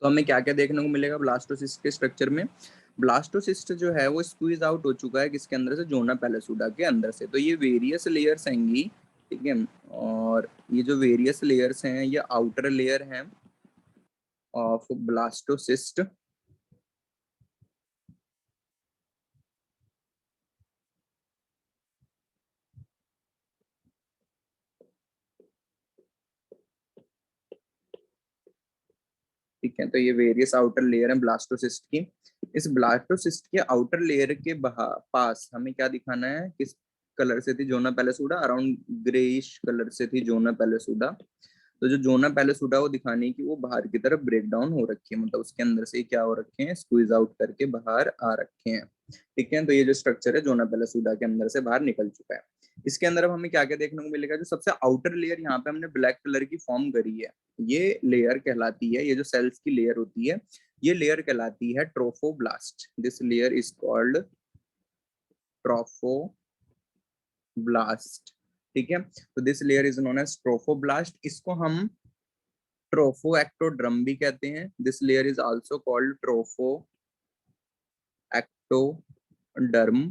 तो हमें क्या क्या देखने को मिलेगा ब्लास्टोसिस्ट के स्ट्रक्चर में। ब्लास्टोसिस्ट जो है वो स्क्वीज आउट हो चुका है किसके अंदर से, जोना पैलेसुडा के अंदर से। तो ये वेरियस लेयर्स हैंगी, ठीक है। और ये जो वेरियस लेयर्स हैं ये आउटर लेयर हैं ऑफ ब्लास्टोसिस्ट। ठीक है, तो ये वेरियस आउटर लेयर है ब्लास्टोसिस्ट की। इस ब्लास्टोसिस्ट के आउटर लेयर के पास हमें क्या दिखाना है, किस कलर से थी जोना पैलेसुडा, अराउंड ग्रेइश कलर से थी जोना पैलेसुडा। तो जो जोना पैलेसुडा वो दिखाने की वो बाहर की तरफ ब्रेक डाउन हो रखी है, मतलब उसके अंदर से क्या हो रखे हैं, स्क्वीज आउट करके बाहर आ रखे हैं। ठीक है, तो ये जो स्ट्रक्चर है जोना पैलेसुडा के अंदर से बाहर निकल चुका है। इसके अंदर अब हमें क्या क्या देखने को मिलेगा, जो सबसे आउटर लेयर यहाँ पे हमने ब्लैक कलर की फॉर्म करी है, ये लेयर कहलाती है, ये जो सेल्स की लेयर होती है ये लेयर कहलाती है trophoblast. This layer is called trophoblast. ठीक है, तो this layer is known as trophoblast. इसको हम ट्रोफो एक्टोड्रम भी कहते हैं। This layer is also called tropho ectoderm.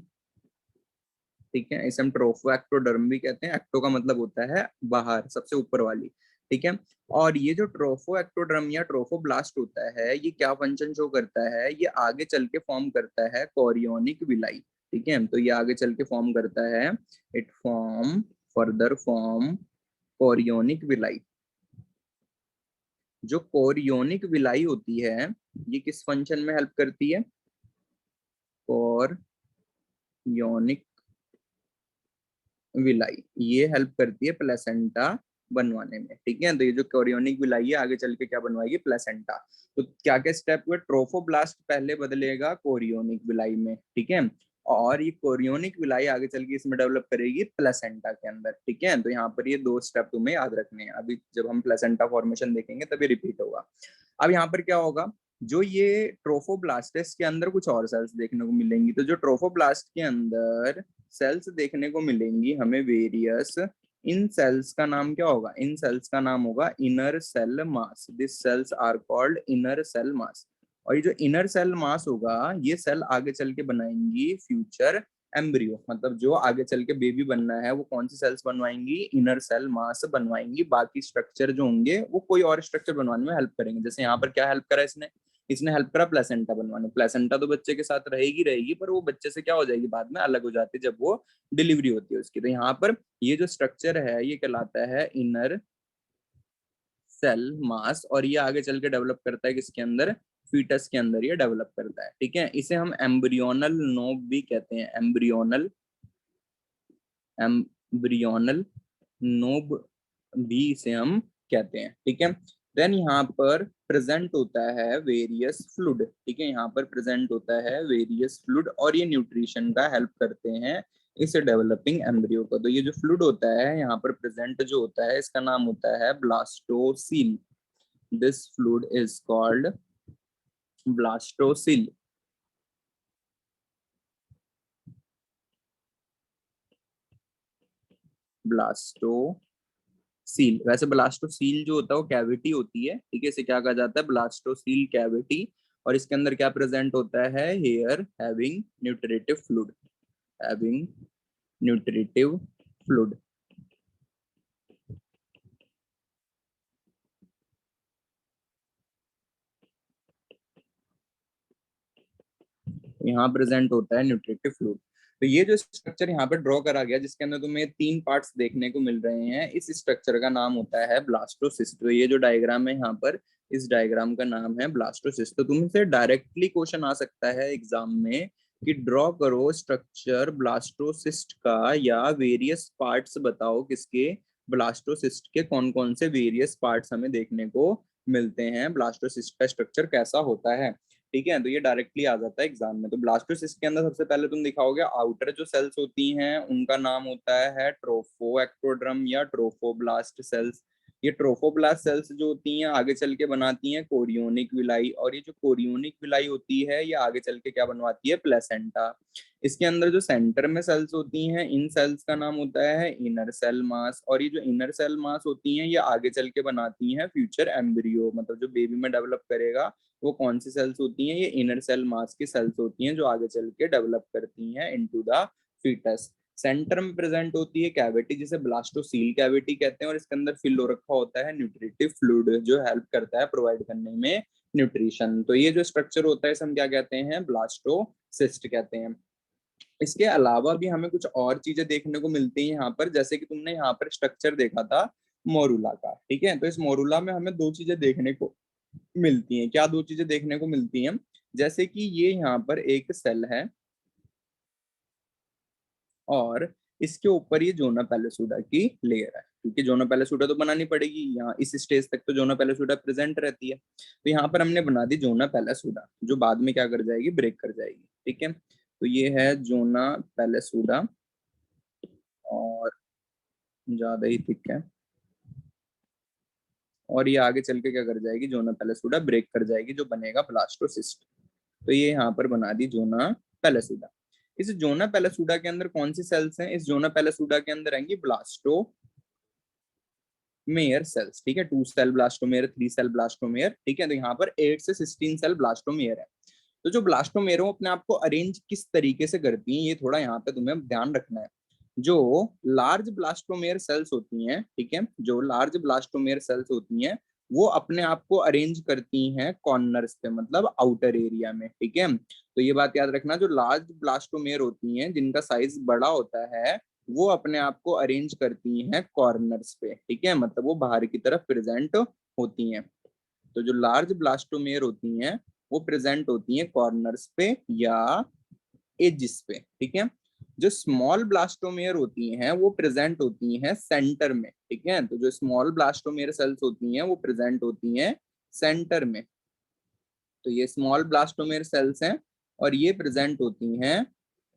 ठीक है, इसे हम ट्रोफो एक्टोडर्म भी कहते हैं। एक्टो का मतलब होता है बाहर, सबसे ऊपर वाली। ठीक है, और ये जो ट्रोफो एक्टोडर्म या ट्रोफोब्लास्ट होता है ये क्या फंक्शन शो करता है, ये आगे चल के फॉर्म करता है कोरियोनिक विलाई। ठीक है, तो ये आगे चल के फॉर्म करता है, it further form chorionic villi. जो कोरियोनिक विलाई होती है ये किस फंक्शन में हेल्प करती है, कोरियोनिक विलाई ये हेल्प करती है प्लेसेंटा बनवाने में। ठीक है, तो ये जो कोरियोनिक विलाई है आगे चल के क्या बनवाएगी, प्लेसेंटा। तो क्या क्या स्टेप हुए, ट्रोफोब्लास्ट पहले बदलेगा कोरियोनिक विलाई में। ठीक है, और ये कोरियोनिक विलाई आगे चल के इसमें डेवलप करेगी प्लेसेंटा के अंदर। ठीक है, तो यहाँ पर ये दो स्टेप तुम्हें याद रखने हैं, अभी जब हम प्लेसेंटा फॉर्मेशन देखेंगे तभी रिपीट होगा। अब यहाँ पर क्या होगा, जो ये ट्रोफोब्लास्ट है इसके अंदर कुछ और सेल्स देखने को मिलेंगी। तो जो ट्रोफोब्लास्ट के अंदर सेल्स देखने को मिलेंगी हमें वेरियस, इन सेल्स का नाम क्या होगा, इन सेल्स का नाम होगा inner cell mass. This cells are called inner cell mass. और ये जो इनर सेल मास होगा ये सेल आगे चल के बनाएंगी फ्यूचर एम्ब्रियो, मतलब जो आगे चल के बेबी बनना है वो कौन सी सेल्स बनवाएंगी, इनर सेल मास बनवाएंगी। बाकी स्ट्रक्चर जो होंगे वो कोई और स्ट्रक्चर बनवाने में हेल्प करेंगे। जैसे यहाँ पर क्या हेल्प करा इसने, इसने हेल्प करा प्लेसेंटा बनवाने। प्लेसेंटा तो बच्चे के साथ रहेगी रहेगी, पर वो बच्चे से क्या हो जाएगी, बाद में अलग हो जाती है जब वो डिलीवरी होती है उसकी। तो यहाँ पर ये जो स्ट्रक्चर है ये कहलाता है इनर सेल मास, और ये आगे चल के डेवलप करता है किसके अंदर, फीटस के अंदर ये डेवलप करता है। ठीक है, इसे हम एम्ब्रियोनल नोब भी कहते हैं, एम्ब्रियोनल नोब भी इसे हम कहते हैं। ठीक है, देन यहाँ पर प्रेजेंट होता है वेरियस फ्लूइड। ठीक है, यहाँ पर प्रेजेंट होता है वेरियस फ्लूइड, और ये न्यूट्रिशन का हेल्प करते हैं इस डेवलपिंग एम्ब्रियो को। तो ये जो फ्लूइड होता है यहाँ पर प्रेजेंट जो होता है इसका नाम होता है blastocoel. This fluid is called blastocoel. Blastocoel, वैसे ब्लास्टोसील जो होता है वो कैविटी होती है। ठीक है, इसे क्या कहा जाता है, ब्लास्टोसील कैविटी। और इसके अंदर क्या प्रेजेंट होता है, here having nutritive fluid, having nutritive fluid. यहाँ प्रेजेंट होता है न्यूट्रिटिव फ्लूइड। तो ये जो स्ट्रक्चर यहाँ पे ड्रॉ करा गया जिसके अंदर तुम्हें तीन पार्ट्स देखने को मिल रहे हैं, इस स्ट्रक्चर का नाम होता है ब्लास्टोसिस्ट। तो ये जो डायग्राम है यहाँ पर, इस डायग्राम का नाम है ब्लास्टोसिस्ट। तो तुमसे डायरेक्टली क्वेश्चन आ सकता है एग्जाम में कि ड्रॉ करो स्ट्रक्चर ब्लास्टोसिस्ट का, या वेरियस पार्ट्स बताओ किसके, ब्लास्टोसिस्ट के कौन कौन से वेरियस पार्ट्स हमें देखने को मिलते हैं, ब्लास्टोसिस्ट का स्ट्रक्चर कैसा होता है। ठीक है, तो ये डायरेक्टली आ जाता है एग्जाम में। तो ब्लास्टोसिस्ट के अंदर सबसे पहले तुम दिखाओगे आउटर जो सेल्स होती हैं उनका नाम होता है ट्रोफो एक्टोड्रम या ट्रोफोब्लास्ट सेल्स। ये ट्रोफोब्लास्ट सेल्स जो होती हैं आगे चल के बनाती हैं कोरियोनिक विलाई, और ये जो कोरियोनिक विलाई होती है ये आगे चल के क्या बनवाती है, प्लेसेंटा। इसके अंदर जो सेंटर में सेल्स होती हैं इन सेल्स का नाम होता है इनर सेल मास, और ये जो इनर सेल मास होती हैं ये आगे चल के बनाती हैं फ्यूचर एम्ब्रियो, मतलब जो बेबी में डेवलप करेगा वो कौन सी सेल्स होती हैं, ये इनर सेल मास की सेल्स होती हैं जो आगे चल के डेवलप करती हैं इनटू द फीटस। सेंटर में प्रेजेंट होती है कैविटी जिसे ब्लास्टोसील कैविटी कहते हैं, और इसके अंदर फिल हो रखा होता है न्यूट्रिटिव फ्लूइड जो हेल्प करता है प्रोवाइड करने में न्यूट्रिशन। तो ये जो स्ट्रक्चर होता है इसे हम क्या कहते हैं, ब्लास्टोसिस्ट कहते हैं। इसके अलावा भी हमें कुछ और चीजें देखने को मिलती हैं यहाँ पर, जैसे कि तुमने यहाँ पर स्ट्रक्चर देखा था मोरूला का, ठीक है। तो इस मोरूला में हमें दो चीजें देखने को मिलती हैं। क्या दो चीजें देखने को मिलती हैं, जैसे कि ये यहाँ पर एक सेल है और इसके ऊपर ये जोना पैलेसुडा की लेयर है, क्योंकि जोना पैलेसुडा तो बनानी पड़ेगी, यहाँ इस स्टेज तक तो जोना पैलेसुडा प्रेजेंट रहती है। तो यहाँ पर हमने बना दी जोना पैलेसुडा जो बाद में क्या कर जाएगी, ब्रेक कर जाएगी, ठीक है। तो ये है जोना पैलेसुडा और ज्यादा ही थिक है, और ये आगे चल के क्या कर जाएगी, जोना पैलेसुडा ब्रेक कर जाएगी जो बनेगा ब्लास्टोसिस्ट। तो ये यहाँ पर बना दी जोना पैलेसुडा। इस जोना पैलेसुडा के अंदर कौन सी सेल्स हैं, इस जोना पैलेसुडा के अंदर आएंगी ब्लास्टोमेयर सेल्स, ठीक है। 2 सेल ब्लास्टोमेयर, 3 सेल ब्लास्टोमेयर, ठीक है। तो यहाँ पर 8 से 16 सेल ब्लास्टोमेयर है। तो जो ब्लास्टोमेयर अपने आप को अरेंज किस तरीके से करती हैं ये थोड़ा यहाँ पे तुम्हें ध्यान रखना है। जो लार्ज ब्लास्टोमेयर सेल्स होती हैं, ठीक है, जो लार्ज ब्लास्टोमेयर सेल्स होती हैं वो अपने आप को अरेंज करती हैं कॉर्नर्स पे, मतलब आउटर एरिया में, ठीक है। तो ये बात याद रखना, जो लार्ज ब्लास्टोमेयर होती हैं जिनका साइज बड़ा होता है वो अपने आप को अरेंज करती हैं कॉर्नर्स पे, ठीक है, मतलब वो बाहर की तरफ प्रेजेंट होती हैं। तो जो लार्ज ब्लास्टोमेयर होती हैं वो प्रेजेंट होती हैं कॉर्नर्स पे या एजिस पे, ठीक है। जो स्मॉल ब्लास्टोमेयर होती हैं वो प्रेजेंट होती हैं सेंटर में, ठीक है। तो जो स्मॉल ब्लास्टोमेयर सेल्स होती हैं वो प्रेजेंट होती हैं सेंटर में। तो ये स्मॉल ब्लास्टोमेयर सेल्स हैं और ये प्रेजेंट होती हैं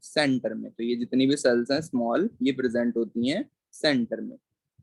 सेंटर में। तो ये जितनी भी सेल्स हैं स्मॉल ये प्रेजेंट होती हैं सेंटर में।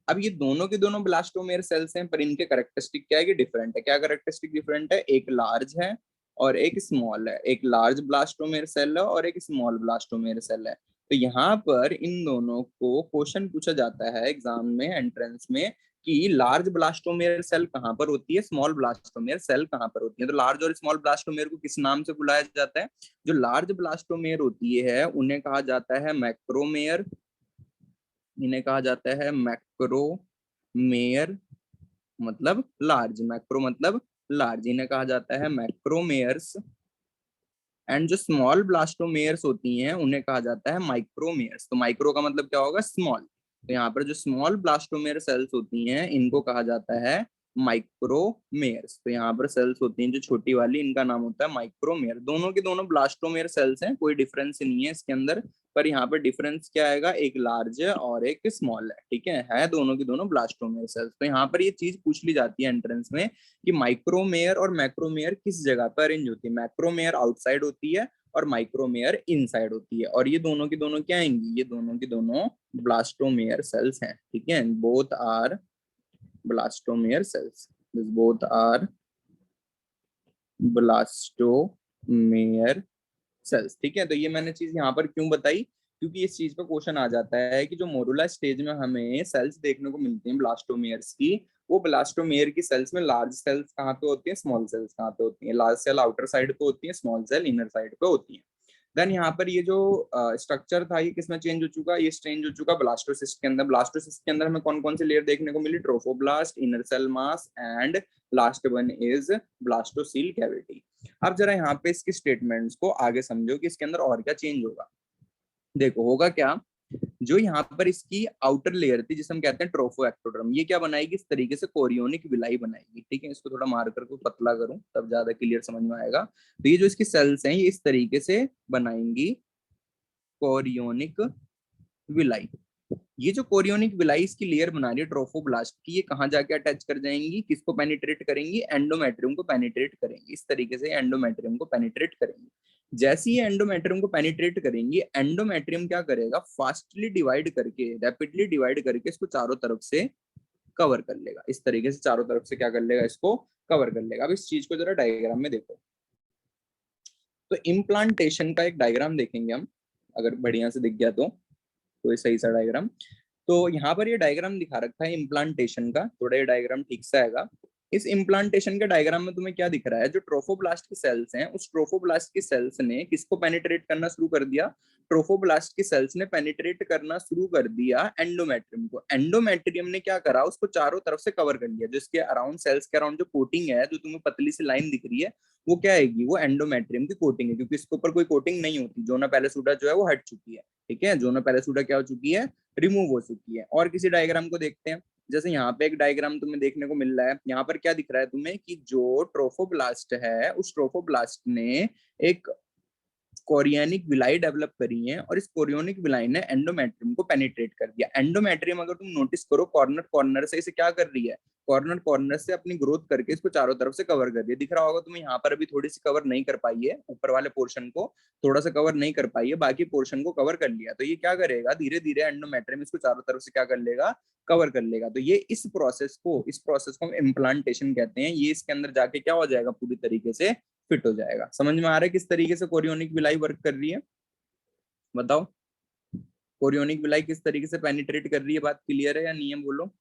अब ये दोनों के दोनों ब्लास्टोमेयर सेल्स हैं पर इनके कैरेक्टरिस्टिक क्या है कि डिफरेंट है। क्या कैरेक्टरिस्टिक डिफरेंट है, एक लार्ज है और एक स्मॉल है, एक लार्ज ब्लास्टोमेयर सेल है और एक स्मॉल ब्लास्टोमेयर सेल है। तो यहाँ पर इन दोनों को क्वेश्चन पूछा जाता है एग्जाम में, एंट्रेंस में, कि लार्ज ब्लास्टोमेयर सेल कहाँ पर होती है, स्मॉल ब्लास्टोमेयर सेल कहाँ पर होती है। तो लार्ज और स्मॉल ब्लास्टोमेयर को किस नाम से बुलाया जाता है, जो लार्ज ब्लास्टोमेयर होती है उन्हें कहा जाता है मैक्रोमेयर, इन्हें कहा जाता है मैक्रोमेयर, मतलब लार्ज, मैक्रो मतलब लार्ज, इन्हें कहा जाता है मैक्रोमेयर्स। एंड जो स्मॉल ब्लास्टोमेयर्स होती हैं उन्हें कहा जाता है माइक्रोमेयर्स। तो माइक्रो का मतलब क्या होगा, स्मॉल। तो यहाँ पर जो स्मॉल ब्लास्टोमेयर सेल्स होती हैं इनको कहा जाता है माइक्रोमेयर्स। तो यहाँ पर सेल्स होती हैं जो छोटी वाली, इनका नाम होता है माइक्रोमेयर। दोनों के दोनों ब्लास्टोमेयर सेल्स हैं, कोई डिफरेंस नहीं है इसके अंदर। पर यहाँ पर डिफरेंस क्या आएगा, एक लार्ज है और एक स्मॉल है, ठीक है दोनों की दोनों ब्लास्टोमेयर सेल्स। तो यहाँ पर ये चीज पूछ ली जाती है एंट्रेंस में कि माइक्रोमेयर और मैक्रोमेयर किस जगह पर अरेंज होती है। मैक्रोमेयर आउटसाइड होती है और माइक्रोमेयर इनसाइड होती है, और ये दोनों की दोनों क्या आएंगी, ये दोनों की दोनों ब्लास्टोमेयर सेल्स हैं, ठीक है। Both are blastomere cells, both are blastomere cells, ठीक है। तो ये मैंने चीज यहाँ पर क्यों बताई, क्योंकि इस चीज पे क्वेश्चन आ जाता है कि जो मोरुला स्टेज में हमें सेल्स देखने को मिलती हैं ब्लास्टोमेयर्स की, वो ब्लास्टोमेयर की सेल्स में लार्ज सेल्स कहाँ पे होती है, स्मॉल सेल्स कहाँ पे होती है। लार्ज सेल आउटर साइड पे होती है, स्मॉल सेल इनर साइड पे होती है। देन यहाँ पर ये जो स्ट्रक्चर था ये किसमें चेंज हो चुका, ये चेंज हो चुका ब्लास्टोसिस्ट के अंदर। ब्लास्टोसिस्ट के अंदर हमें कौन कौन सी लेयर देखने को मिली, trophoblast, inner cell mass and last one is blastocoel cavity. अब जरा यहाँ पे इसकी स्टेटमेंट्स को आगे समझो कि इसके अंदर और क्या चेंज होगा। देखो होगा क्या, जो यहाँ पर इसकी आउटर लेयर थी जिसे हम कहते हैं ट्रोफोएक्टोडर्म, ये क्या बनाएगी, इस तरीके से कोरियोनिक विलाई बनाएगी, ठीक है। इसको थोड़ा मार्कर को पतला करूं तब ज्यादा क्लियर समझ में आएगा। तो ये जो इसकी सेल्स हैं ये इस तरीके से बनाएंगी कोरियोनिक विलाई। ये जो कोरियोनिक विलाई इसकी लेयर बना रही है ट्रोफोब्लास्ट की, ये कहाँ जाके अटैच कर जाएंगी, किसको पेनिट्रेट करेंगी, एंडोमेट्रियम को पेनिट्रेट करेंगी। इस तरीके से एंडोमेट्रियम को पेनिट्रेट करेंगी। जैसे ही एंडोमेट्रियम को पेनिट्रेट करेंगी, एंडोमेट्रियम क्या करेगा, फास्टली डिवाइड करके, रैपिडली डिवाइड करके इसको चारों तरफ से कवर कर लेगा। इस तरीके से चारों तरफ से क्या कर लेगा, इसको कवर कर लेगा। अब इस चीज को जरा डायग्राम में देखो। तो इम्प्लांटेशन का एक डायग्राम देखेंगे हम, अगर बढ़िया से दिख गया तो कोई सही सा डायग्राम। तो यहाँ पर ये डायग्राम दिखा रखा है इम्प्लांटेशन का, थोड़ा ये डायग्राम ठीक से आएगा। इस इम्प्लांटेशन के डायग्राम में तुम्हें क्या दिख रहा है, जो ट्रोफोब्लास्ट की सेल्स हैं, उस ट्रोफोब्लास्ट की सेल्स ने किसको पेनिट्रेट करना शुरू कर दिया, ट्रोफोब्लास्ट की सेल्स ने पेनिट्रेट करना शुरू कर दिया एंडोमेट्रियम को। एंडोमेट्रियम ने क्या करा, उसको चारों तरफ से कवर कर लिया। जो इसके अराउंड, सेल्स के अराउंड जो कोटिंग है, जो तुम्हें पतली सी लाइन दिख रही है, वो क्या आएगी, वो एंडोमेट्रियम की कोटिंग है, क्योंकि इसके ऊपर कोई कोटिंग नहीं होती। जोना पैलेसुडा जो है वो हट चुकी है, ठीक है, जोना पैलेसुडा क्या हो चुकी है, रिमूव हो चुकी है। और किसी डायग्राम को देखते हैं। जैसे यहाँ पे एक डायग्राम तुम्हें देखने को मिल रहा है, यहाँ पर क्या दिख रहा है तुम्हें कि जो ट्रोफोब्लास्ट है, उस ट्रोफोब्लास्ट ने एक कोरियोनिक विलाई डेवलप करी है, और इस कोरियोनिक विलाई ने एंडोमेट्रियम को पेनिट्रेट कर दिया। एंडोमेट्रियम अगर तुम नोटिस करो, कॉर्नर कॉर्नर से इसे क्या कर रही है, कॉर्नर कॉर्नर से अपनी ग्रोथ करके इसको चारों तरफ से कवर कर रही है। दिख रहा होगा तुम्हें, यहाँ पर अभी थोड़ी सी कवर नहीं कर पाई है, ऊपर वाले पोर्शन को थोड़ा सा कवर नहीं कर पाई है, बाकी पोर्शन को कवर कर लिया। तो ये क्या करेगा, धीरे धीरे एंडोमेट्रियम इसको चारों तरफ से क्या कर लेगा, कवर कर लेगा। तो ये इस प्रोसेस को हम इम्प्लांटेशन कहते हैं। ये इसके अंदर जाके क्या हो जाएगा, पूरी तरीके से फिट हो जाएगा। समझ में आ रहा है किस तरीके से कोरियोनिक विलाई वर्क कर रही है, बताओ। कोरियोनिक विलाई किस तरीके से पेनिट्रेट कर रही है, बात क्लियर है या नहीं है, बोलो।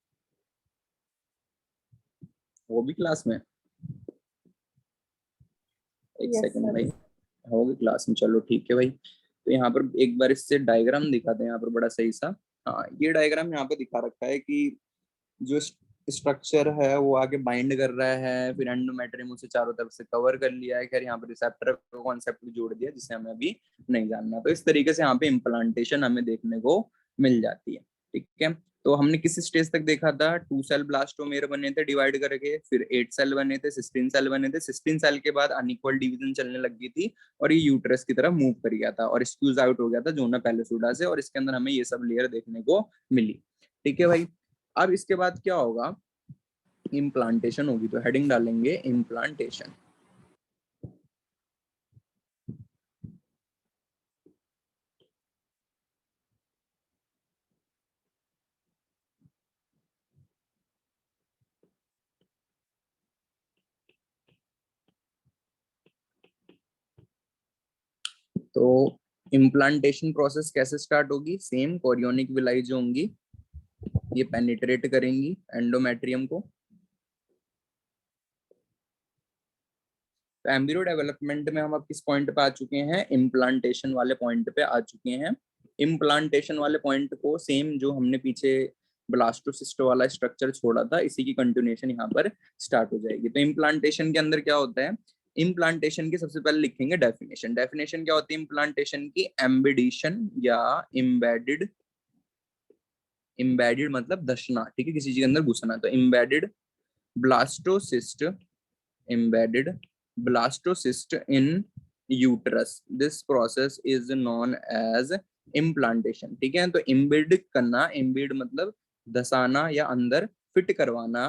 वो भी क्लास में, एक सेकंड भाई, होगी क्लास में, चलो ठीक है भाई। तो यहाँ पर एक बार इससे डायग्राम दिखाते हैं, यहाँ पर बड़ा सही सा। हाँ, ये डायग्राम यहाँ पे दिखा रखा है कि जो स्ट्रक्चर है वो आगे बाइंड कर रहा है, फिर एंडोमेट्रियम उसे चारों तरफ से कवर कर लिया है। खैर यहाँ पर रिसेप्टर को कॉन्सेप्ट भी जोड़ दिया, जिसे हमें अभी नहीं जानना। तो इस तरीके से यहाँ पे इम्प्लांटेशन हमें देखने को मिल जाती है, ठीक है। तो हमने किस स्टेज तक देखा था, 2 सेल ब्लास्टोमेर बने थे डिवाइड करके, फिर 8 सेल बने थे, 16 सेल बने थे। 16 सेल के बाद अनइक्वल डिवीजन चलने लग गई थी, और ये यूट्रस की तरफ मूव कर गया था, और स्क्यूज आउट हो गया था जोना पैलेसुडा से, और इसके अंदर हमें ये सब लेयर देखने को मिली, ठीक है भाई। अब इसके बाद क्या होगा, इम्प्लांटेशन होगी। तो हेडिंग डालेंगे इम्प्लांटेशन। तो इम्प्लांटेशन प्रोसेस कैसे स्टार्ट होगी, सेम कोरियोनिक विलाई जो होंगी ये पेनिट्रेट करेंगी एंडोमेट्रियम को। तो एम्ब्रियो डेवलपमेंट में हम अब किस पॉइंट पे आ चुके हैं, इम्प्लांटेशन वाले पॉइंट पे आ चुके हैं। इम्प्लांटेशन वाले पॉइंट को सेम जो हमने पीछे ब्लास्टोसिस्ट वाला स्ट्रक्चर छोड़ा था, इसी की कंटिन्यूएशन यहाँ पर स्टार्ट हो जाएगी। तो इम्प्लांटेशन के अंदर क्या होता है, इम्प्लांटेशन की सबसे पहले लिखेंगे डेफिनेशन। डेफिनेशन क्या होती है इम्प्लांटेशन की, एम्बिडिशन या इम्बेडेड, इम्बेडेड मतलब दशना, ठीक है, किसी चीज के अंदर घुसना। तो embedded blastocyst, embedded blastocyst in uterus, this process is known as implantation, ठीक है। तो इम्बेड करना, इम्बेड मतलब धसाना या अंदर फिट करवाना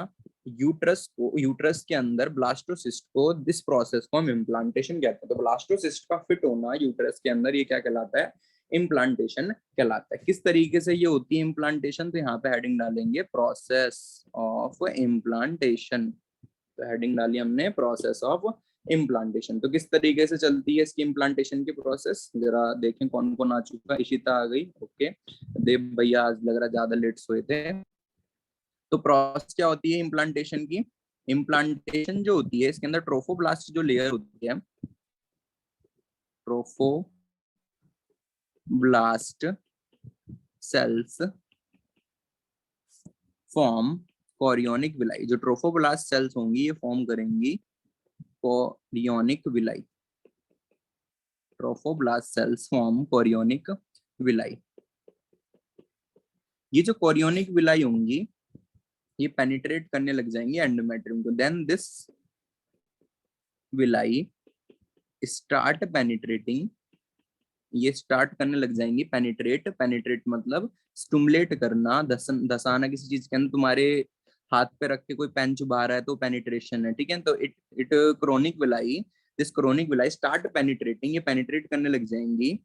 यूट्रस को, यूट्रस के अंदर ब्लास्टोसिस्ट को, दिस प्रोसेस को हम इम्प्लांटेशन कहते हैं। तो ब्लास्टोसिस्ट का फिट होना यूट्रस के अंदर, ये क्या कहलाता है, इम्प्लांटेशन कहलाता है। किस तरीके से ये होती है इम्प्लांटेशन, तो यहाँ पे हेडिंग डालेंगे प्रोसेस ऑफ इम्प्लांटेशन। तो हेडिंग डाली हमने प्रोसेस ऑफ इम्प्लांटेशन। तो किस तरीके से चलती है इसकी इम्प्लांटेशन की प्रोसेस, जरा देखें कौन कौन आ चुका है। इशिता आ गई, ओके। देव भैया आज लग रहा ज्यादा लेट सोए थे। तो प्रोसेस क्या होती है इम्प्लांटेशन की, इम्प्लांटेशन जो होती है इसके अंदर ट्रोफोब्लास्ट जो लेयर होती है, trophoblast cells form chorionic villi. जो ट्रोफोब्लास्ट सेल्स होंगी ये फॉर्म करेंगी chorionic villi, trophoblast cells form chorionic villi. ये जो कोरियोनिक विलाई होंगी ये पेनिट्रेट करने लग जाएंगे एंडोमेट्रियम को। Then this villi start penetrating, ये स्टार्ट करने लग जाएंगी पेनिट्रेट, पेनिट्रेट मतलब स्टुमुलेट करना, धसाना किसी चीज के अंदर। तुम्हारे हाथ पे रख के कोई पेन चुबा रहा है तो पेनिट्रेशन है, ठीक है। तो it chronic villi, this chronic villi start penetrating, ये पेनिट्रेट करने लग जाएंगी,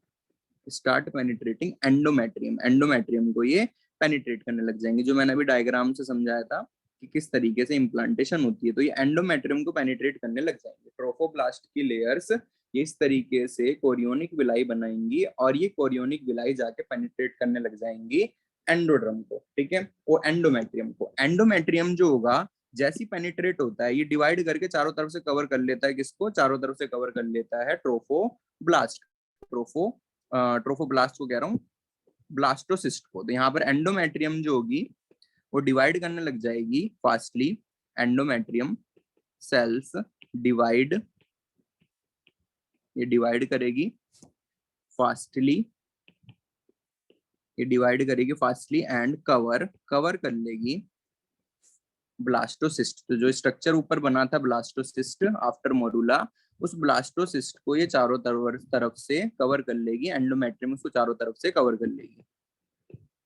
स्टार्ट पेनिट्रेटिंग एंडोमेट्रियम, एंडोमेट्रियम को ये पेनिट्रेट करने लग जाएंगे, जो मैंने अभी डायग्राम से समझाया था कि किस तरीके से इम्प्लांटेशन होती है। तो ये एंडोमेट्रियम को पेनिट्रेट करने लग जाएंगे। ट्रोफोब्लास्ट की लेयर्स ये इस तरीके से कोरियोनिक विलाई बनाएंगी और ये कोरियोनिक विलाई जाके पेनिट्रेट करने लग जाएंगी एंडोड्रम को, ठीक है, वो एंडोमेट्रियम को। एंडोमेट्रियम जो होगा जैसी पेनिट्रेट होता है ये डिवाइड करके चारों तरफ से कवर कर लेता है, किसको, चारों तरफ से कवर कर लेता है ट्रोफोब्लास्ट, ट्रोफोब्लास्ट को कह रहा हूँ, ब्लास्टोसिस्ट को। तो यहाँ पर एंडोमेट्रियम जो होगी वो डिवाइड करने लग जाएगी फास्टली, एंडोमेट्रियम सेल्स डिवाइड, ये डिवाइड करेगी फास्टली, ये डिवाइड करेगी फास्टली एंड कवर कर लेगी ब्लास्टोसिस्ट। तो जो स्ट्रक्चर ऊपर बना था ब्लास्टोसिस्ट आफ्टर मोरूला, उस ब्लास्टोसिस्ट को ये चारों तरफ से कवर कर लेगी, एंडोमेट्रियम उसको चारों तरफ से कवर कर लेगी,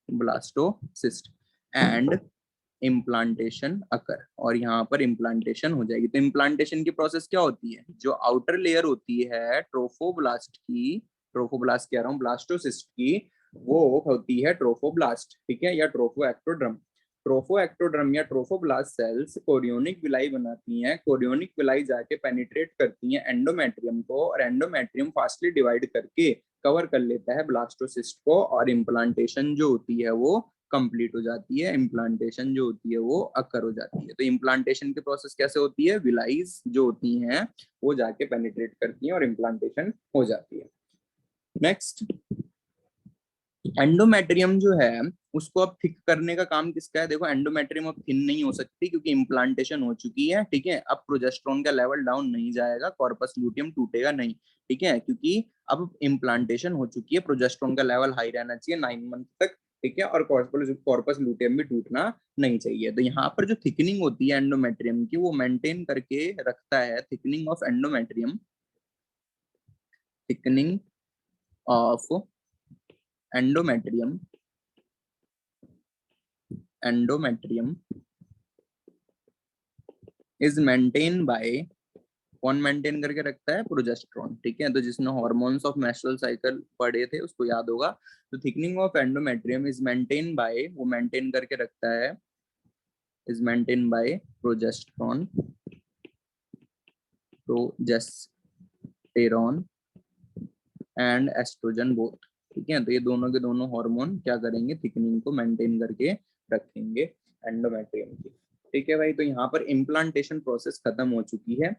ब्लास्टोसिस्ट एंड इम्प्लांटेशन अकर, और यहाँ पर इम्प्लांटेशन हो जाएगी। तो इम्प्लांटेशन की प्रोसेस क्या होती है, जो आउटर लेयर होती है ट्रोफोब्लास्ट की, ट्रोफोब्लास्ट कह रहा हूँ, ब्लास्टोसिस्ट की, वो होती है ट्रोफोब्लास्ट, ठीक है, या ट्रोफोएक्टोड्रम। ट्रोफोएक्टोड्रम या ट्रोफोब्लास्ट सेल्स कोरियोनिक विलाई बनाती हैं, कोरियोनिक विलाई जाके पेनिट्रेट करती हैं एंडोमेट्रियम को, और एंडोमेट्रियम फास्टली डिवाइड करके कवर कर लेता है ब्लास्टोसिस्ट को, और इम्प्लांटेशन जो होती है वो कंप्लीट हो जाती है, इम्प्लांटेशन जो होती है वो अकर हो जाती है। तो इम्प्लांटेशन की प्रोसेस कैसे होती है, विलाईज जो होती हैं वो जाके पेनिट्रेट करती हैं और इम्प्लांटेशन हो जाती है। नेक्स्ट, एंडोमेट्रियम जो है उसको अब थिक करने का काम किसका है, देखो एंडोमेट्रियम अब थिन नहीं हो सकती क्योंकि इम्प्लांटेशन हो चुकी है, ठीक है। अब प्रोजेस्टेरोन का लेवल डाउन नहीं जाएगा, कॉर्पस लूटियम टूटेगा नहीं, ठीक है, क्योंकि अब इम्प्लांटेशन हो चुकी है, प्रोजेस्टेरोन का लेवल हाई रहना चाहिए 9 मंथ तक, ठीक है, और कॉर्पस लूटियम भी टूटना नहीं चाहिए। तो यहाँ पर जो थिकनिंग होती है एंडोमेट्रियम की वो मेंटेन करके रखता है, thickening of endometrium, thickening of endometrium, endometrium is maintain bye, कौन मेंटेन करके रखता है, प्रोजेस्टेरोन, ठीक है। तो जिसने हार्मोन्स ऑफ मेंस्ट्रुअल साइकिल पढ़े थे उसको याद होगा। तो thickening of endometrium is maintain by, वो मेंटेन करके रखता है, is maintain by progesterone, progesterone and oestrogen both, ठीक है। तो ये दोनों के दोनों हार्मोन क्या करेंगे, थिकनिंग को मेंटेन करके रखेंगे एंडोमेट्रियम की, ठीक है भाई। तो यहाँ पर इम्प्लांटेशन प्रोसेस खत्म हो चुकी है।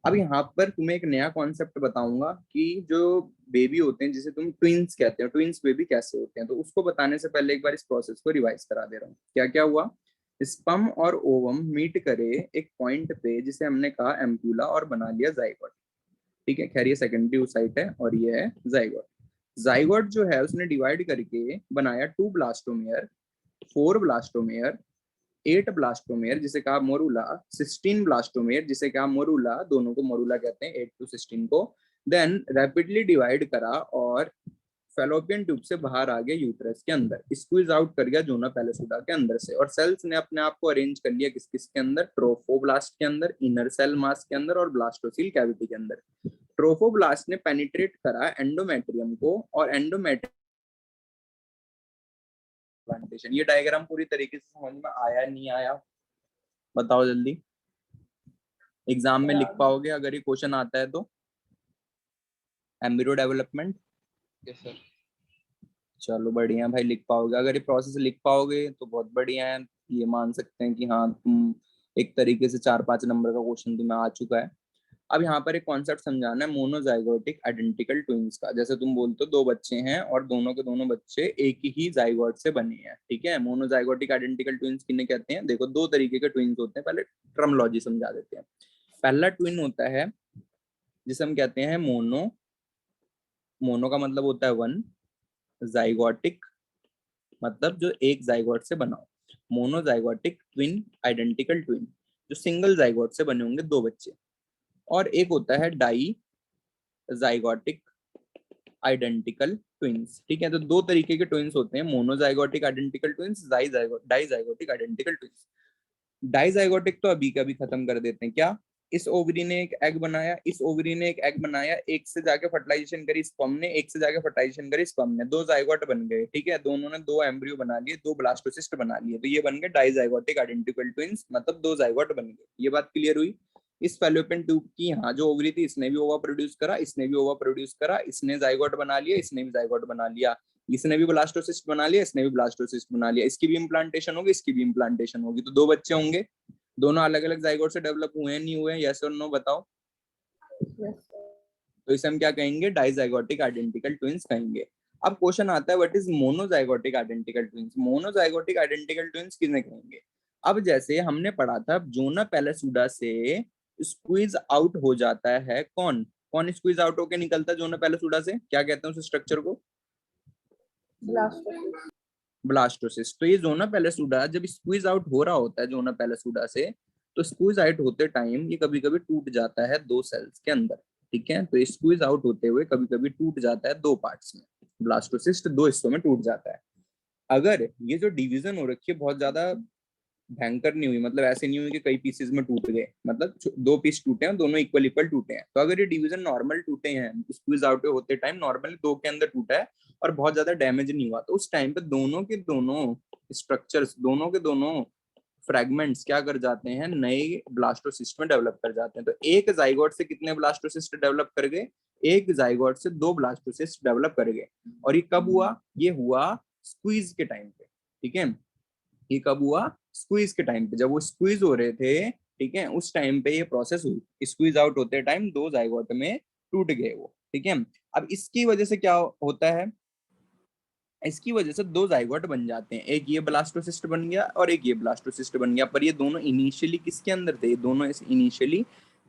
अब यहाँ पर तुम्हें एक नया कॉन्सेप्ट बताऊंगा कि जो बेबी होते हैं जिसे तुम ट्विंस कहते हो, ट्विंस बेबी कैसे होते हैं, तो उसको बताने से पहले एक बार इस प्रोसेस को रिवाइज करा दे रहा हूँ। क्या क्या हुआ, स्पर्म और ओवम मीट करे एक पॉइंट पे जिसे हमने कहा एम्प्यूला और बना लिया जाइगोट, ठीक है। खैर ये सेकेंडरी ओसाइट है और ये है जाइगोट। जाइगोट जो है उसने डिवाइड करके बनाया 2 ब्लास्टोमेयर, 4 ब्लास्टोमेयर, 8 ब्लास्टोमेयर जिसे कहा मोरूला, 16 ब्लास्टोमेयर जिसे कहा मोरूला, दोनों को मोरूला कहते हैं, 8 to 16 को। देन रैपिडली डिवाइड करा और फेलोपियन ट्यूब से बाहर आ गया यूट्रस के अंदर, स्क्वीज आउट कर गया जोना पैलेसुडा के अंदर से, और सेल्स ने अपने आप को अरेंज कर लिया किस किस के अंदर, ट्रोफोब्लास्ट के अंदर, इनर सेल मास के अंदर और ब्लास्टोसील कैविटी के अंदर। ट्रोफोब्लास्ट ने पेनिट्रेट करा एंडोमेट्रियम को और एंडोमेट्रियम, ये डायग्राम पूरी तरीके से समझ में आया नहीं आया, बताओ जल्दी, एग्जाम में लिख पाओगे अगर ये क्वेश्चन आता है तो, एम्ब्रियो डेवलपमेंट, यस सर। चलो बढ़िया भाई, लिख पाओगे, अगर ये प्रोसेस लिख पाओगे तो बहुत बढ़िया है, ये मान सकते हैं कि हाँ तुम एक तरीके से 4-5 नंबर का क्वेश्चन तुम्हें आ चुका है। अब यहाँ पर एक कॉन्सेप्ट समझाना है मोनोजाइगोटिक आइडेंटिकल ट्विंस का। जैसे तुम बोलते हो 2 बच्चे हैं और दोनों के दोनों बच्चे एक ही जाइगोट से बने हैं, ठीक है। मोनोजाइगोटिक आइडेंटिकल ट्विंस किन्हें कहते हैं, देखो 2 तरीके के ट्विंस होते हैं, पहले टर्मोलॉजी समझा देते हैं। पहला ट्विन होता है जिसे हम कहते हैं मोनो, मोनो का मतलब होता है 1, जाइगोटिक मतलब जो एक जाइगोट से बना हो, मोनोजाइगोटिक ट्विन, आइडेंटिकल ट्विन जो सिंगल जाइगोट से बने होंगे 2 बच्चे, और एक होता है डाई जाइगोटिक आइडेंटिकल ट्विंस, ठीक है। तो 2 तरीके के ट्विंस होते हैं, monozygotic identical twins, dizygotic identical twins. Dizygotic तो अभी का भी खत्म कर देते हैं, क्या इस ओवरी ने एक एग बनाया, इस ओवरी ने एक एग बनाया, एक से जाके फर्टिलाइजेशन करी स्पर्म ने, एक से जाके फर्टिलाइजेशन करी स्पर्म ने, दो जाइगोट बन गए, ठीक है, दोनों ने दो एम्ब्रियो बना लिए, दो ब्लास्टोसिस्ट बना लिए, तो ये बन गए डाइजाइगोटिक आइडेंटिकल ट्विंस, मतलब दो जाइगोट बन गए। ये बात क्लियर हुई। इस फेलोपियन ट्यूब की यहाँ जो ओवरी थी, इसने भी ओवा प्रोड्यूस करा, इसने भी ओवा प्रोड्यूस करा, इसने जाइगोट बना लिया, इसने भी जाइगोट बना लिया, इसने भी ब्लास्टोसिस्ट बना लिया, इसने भी ब्लास्टोसिस्ट बना लिया, इसकी भी इम्प्लांटेशन होगी, इसकी भी इम्प्लांटेशन होगी, तो दो बच्चे होंगे। दोनों अलग अलग जाइगोट से डेवलप हुए हैं नहीं हुए, यस और नो बताओ। तो इसे हम क्या कहेंगे, डाइजाइगोटिक आइडेंटिकल ट्विंस कहेंगे। अब क्वेश्चन आता है what is monozygotic identical twins. Monozygotic identical twins किसे कहेंगे। अब जैसे हमने पढ़ा था जोना पैलेसुडा से स्क्वीज आउट हो जाता है कौन, कौन स्क्वीज आउट होके निकलता है जोना पैलेसुडा से, क्या कहते हैं उस स्ट्रक्चर को, ब्लास्टोसिस्ट। तो ये जोना पैलेसुडा जब स्क्वीज आउट हो रहा होता है जोना पैलेसुडा से, तो स्क्वीज आउट होते टाइम ये कभी कभी टूट जाता है दो सेल्स के अंदर, ठीक है, तो स्क्वीज आउट होते हुए कभी कभी टूट जाता है दो पार्ट्स में, ब्लास्टोसिस्ट दो हिस्सों में टूट जाता है। अगर ये जो डिवीजन हो रखी है बहुत ज्यादा भयंकर नहीं हुई, मतलब ऐसे नहीं हुई कि कई पीसेस में टूट गए, मतलब दो पीस टूटे हैं, दोनों इक्वल इक्वल टूटे हैं, तो अगर ये डिवीजन नॉर्मल टूटे हैं, स्क्वीज आउट होते टाइम नॉर्मली दो के अंदर टूटा है और बहुत ज्यादा डैमेज नहीं हुआ, तो उस टाइम पे दोनों के दोनों स्ट्रक्चर्स, दोनों के दोनों फ्रेगमेंट्स क्या कर जाते हैं, नए ब्लास्टोसिस्ट में डेवलप कर जाते हैं। तो एक जाइगोट से कितने ब्लास्टोसिस्ट डेवलप कर गए, एक जाइगोट से दो ब्लास्टोसिस्ट डेवलप कर गए। और ये कब हुआ, ये हुआ स्क्वीज के टाइम पे, ठीक है, ये कब हुआ, स्क्वीज के टाइम पे, जब वो स्क्वीज हो रहे थे, ठीक है, उस टाइम पे ये प्रोसेस हुई, स्क्वीज आउट होते टाइम दो जाइगोट में टूट गए वो, ठीक है। अब इसकी वजह से क्या होता है, इसकी वजह से दो जाइगोट बन जाते हैं, एक ये ब्लास्टोसिस्ट बन गया और एक ये ब्लास्टोसिस्ट बन गया, पर ये दोनों इनिशियली किसके अंदर थे, दोनों इनिशियली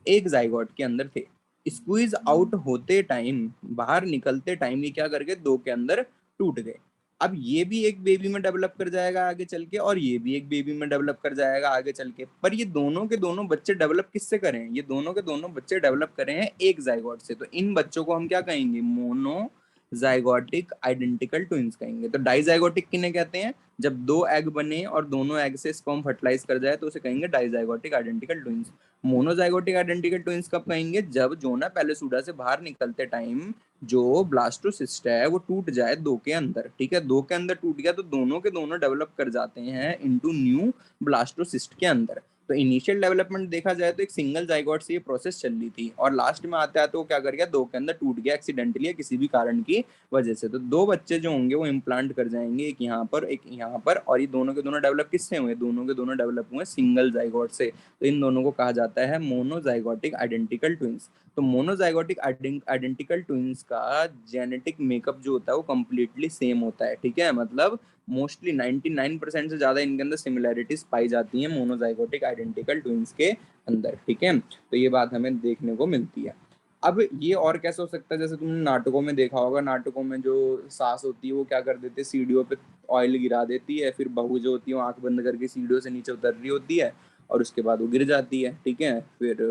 एक जाइगोट के अंदर थे। स्क्वीज आउट होते टाइम, बाहर निकलते टाइम ये क्या कर गए, दो के अंदर टूट गए। अब ये भी एक बेबी में डेवलप कर जाएगा आगे चल के, और ये भी एक बेबी में डेवलप कर जाएगा आगे चल के, पर ये दोनों के दोनों बच्चे डेवलप किससे करें, ये दोनों के दोनों बच्चे डेवलप करें हैं एक जाइगोट से, तो इन बच्चों को हम क्या कहेंगे, मोनो जाइगोटिक आइडेंटिकल ट्विंस कहेंगे। तो डाइजाइगोटिक किन्हें कहते हैं, जब दो एग बने और दोनों एग से स्पर्म फर्टिलाइज कर जाए तो उसे कहेंगे dizygotic identical twins. Monozygotic identical twins कब कहेंगे, जब जोना पैलेसुडा से बाहर निकलते टाइम जो ब्लास्टोसिस्ट है वो टूट जाए दो के अंदर, ठीक है, दो के अंदर टूट गया तो दोनों के दोनों डेवलप कर जाते हैं इनटू न्यू ब्लास्टोसिस्ट के अंदर। तो इनिशियल डेवलपमेंट देखा जाए तो एक सिंगल जाइगोट से ये प्रोसेस चल रही थी, और लास्ट में आते आते वो क्या कर गया, दो के अंदर टूट गया एक्सीडेंटली या किसी भी कारण की वजह से। तो दो बच्चे जो होंगे वो इम्प्लांट कर जाएंगे, एक यहाँ पर एक यहाँ पर, और ये दोनों के दोनों डेवलप किससे हुए, दोनों के दोनों डेवलप हुए सिंगल जाइगोट से। तो इन दोनों को कहा जाता है मोनोजाइगोटिक आइडेंटिकल ट्विंस। तो मोनोजाइगोटिक आइडेंटिकल ट्विंस का जेनेटिक मेकअप जो होता है वो कंप्लीटली सेम होता है, ठीक है, मतलब मोस्टली 99% से ज्यादा इनके अंदर सिमिलैरिटीज पाई जाती हैं मोनोजाइगोटिक आइडेंटिकल ट्विंस के अंदर, ठीक है, तो ये बात हमें देखने को मिलती है। अब ये और कैसे हो सकता है, जैसे तुमने नाटकों में देखा होगा, नाटकों में जो सास होती है वो क्या कर देती है, सीढ़ियों पे ऑयल गिरा देती है, फिर बहू जो होती है वो आंख बंद करके सीढ़ियों से नीचे उतर रही होती है और उसके बाद वो गिर जाती है, ठीक है, फिर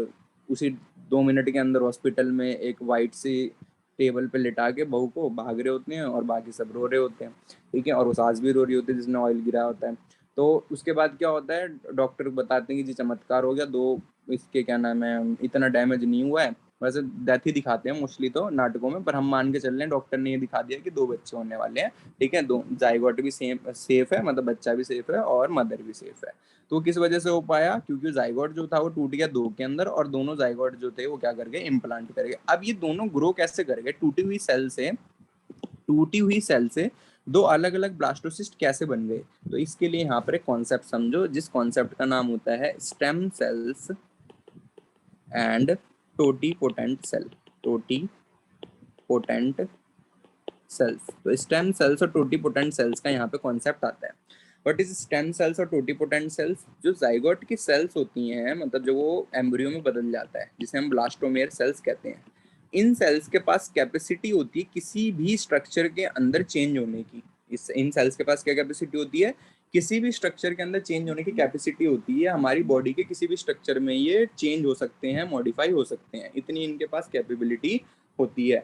उसी 2 मिनट के अंदर हॉस्पिटल में एक वाइट सी टेबल पे लिटा के बहू को भाग रहे होते हैं और बाकी सब रो रहे होते हैं, ठीक है, और वो सास भी रो रही होती है जिसने ऑयल गिरा होता है। तो उसके बाद क्या होता है, डॉक्टर बताते हैं कि जी चमत्कार हो गया, दो इसके क्या नाम है इतना डैमेज नहीं हुआ है, वैसे डेथ ही दिखाते हैं मोस्टली तो नाटकों में, पर हम मान के चल रहे हैं डॉक्टर ने ये दिखा दिया कि दो बच्चे होने वाले हैं, ठीक है, दो जाइगोट भी सेफ है, मतलब बच्चा भी सेफ है और मदर भी सेफ है। तो किस वजह से हो पाया, क्योंकि जाइगोट जो था वो टूट गया दो के अंदर और दोनों जाइगोट जो थे वो क्या कर गए, इम्प्लांट कर गए। अब ये दोनों ग्रो कैसे कर गए, टूटी हुई सेल से दो अलग अलग ब्लास्टोसिस्ट कैसे बन गए। तो इसके लिए यहाँ पर एक कॉन्सेप्ट समझो, जिस कॉन्सेप्ट का नाम होता है stem cells and totipotent cell, totipotent cells. तो स्टेम सेल्स और टोटीपोटेंट सेल्स का यहाँ पे कॉन्सेप्ट आता है। बट इस स्टेम सेल्स और टोटीपोटेंट सेल्स जो जाइगोट की सेल्स होती हैं, मतलब जो वो एम्ब्रियो में बदल जाता है जिसे हम ब्लास्टोमेयर सेल्स कहते हैं, इन सेल्स के पास कैपेसिटी होती है किसी भी स्ट्रक्चर के अंदर चेंज होने की। इन सेल्स के पास क्या कैपेसिटी होती है, किसी भी स्ट्रक्चर के अंदर चेंज होने की कैपेसिटी होती है, हमारी बॉडी के किसी भी स्ट्रक्चर में ये चेंज हो सकते हैं, मॉडिफाई हो सकते हैं, इतनी इनके पास कैपेबिलिटी होती है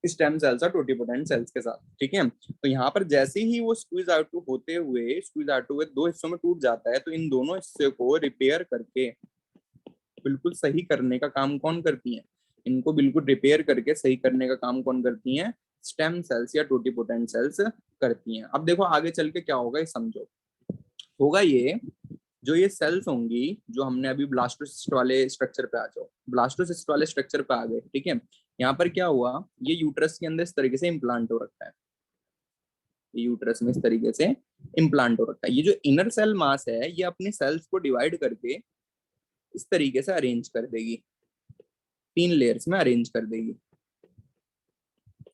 स्टेम सेल्स और टोटीपोटेंट सेल्स के साथ, ठीक है। तो यहाँ पर जैसे ही वो स्क्वीज आउट हुए दो हिस्सों में टूट जाता है, तो इन दोनों हिस्से को रिपेयर करके बिल्कुल सही करने का काम कौन करती हैं, इनको बिल्कुल रिपेयर करके सही करने का काम कौन करती हैं, स्टेम सेल्स या टोटिपोटेंट सेल्स करती हैं। अब देखो आगे चल के क्या होगा ये समझो। होगा ये, जो ये सेल्स होंगी, जो हमने अभी ब्लास्टोसिस्ट वाले स्ट्रक्चर पे आ जाओ, ब्लास्टोसिस्ट वाले स्ट्रक्चर पे आ गए, ठीक है। यहाँ पर क्या हुआ, ये यूट्रस के अंदर इस तरीके से इम्प्लांट हो रखा है, ये यूट्रस में इस तरीके से इम्प्लांट हो रखा है। ये जो इनर सेल मास है ये अपनी सेल्स को डिवाइड करके इस तरीके से अरेंज कर देगी, 3 लेयर्स में अरेंज कर देगी,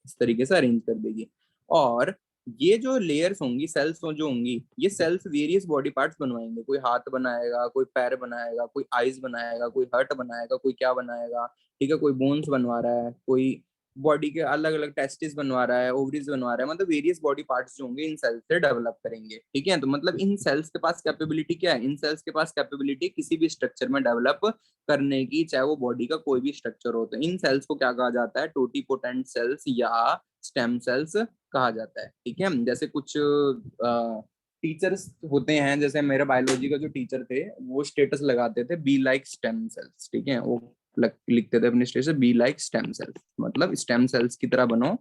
इस तरीके से अरेंज कर देगी। और ये जो लेयर्स होंगी, सेल्स जो होंगी, ये सेल्स वेरियस बॉडी पार्ट्स बनवाएंगे, कोई हाथ बनाएगा, कोई पैर बनाएगा, कोई आईज बनाएगा, कोई हर्ट बनाएगा, कोई क्या बनाएगा, ठीक है, कोई बोन्स बनवा रहा है, कोई बॉडी के अलग अलग टेस्टिस बनवा रहा है, ओवरीज बनवा रहा है, मतलब वेरियस बॉडी पार्ट्स जो होंगे इन सेल्स से डेवलप करेंगे, ठीक है। तो मतलब इन सेल्स के पास कैपेबिलिटी क्या है, इन सेल्स के पास कैपेबिलिटी किसी भी स्ट्रक्चर में डेवलप करने की, चाहे वो बॉडी का कोई भी स्ट्रक्चर हो। तो इन सेल्स को क्या कहा जाता है, टोटिपोटेंट सेल्स या स्टेम सेल्स कहा जाता है, ठीक है। जैसे कुछ टीचर्स होते हैं, जैसे मेरे बायोलॉजी का जो टीचर थे वो स्टेटस लगाते थे बी लाइक स्टेम सेल्स, ठीक है, वो लिखते थे अपने status be like stem cells, मतलब स्टेम सेल्स की तरह बनो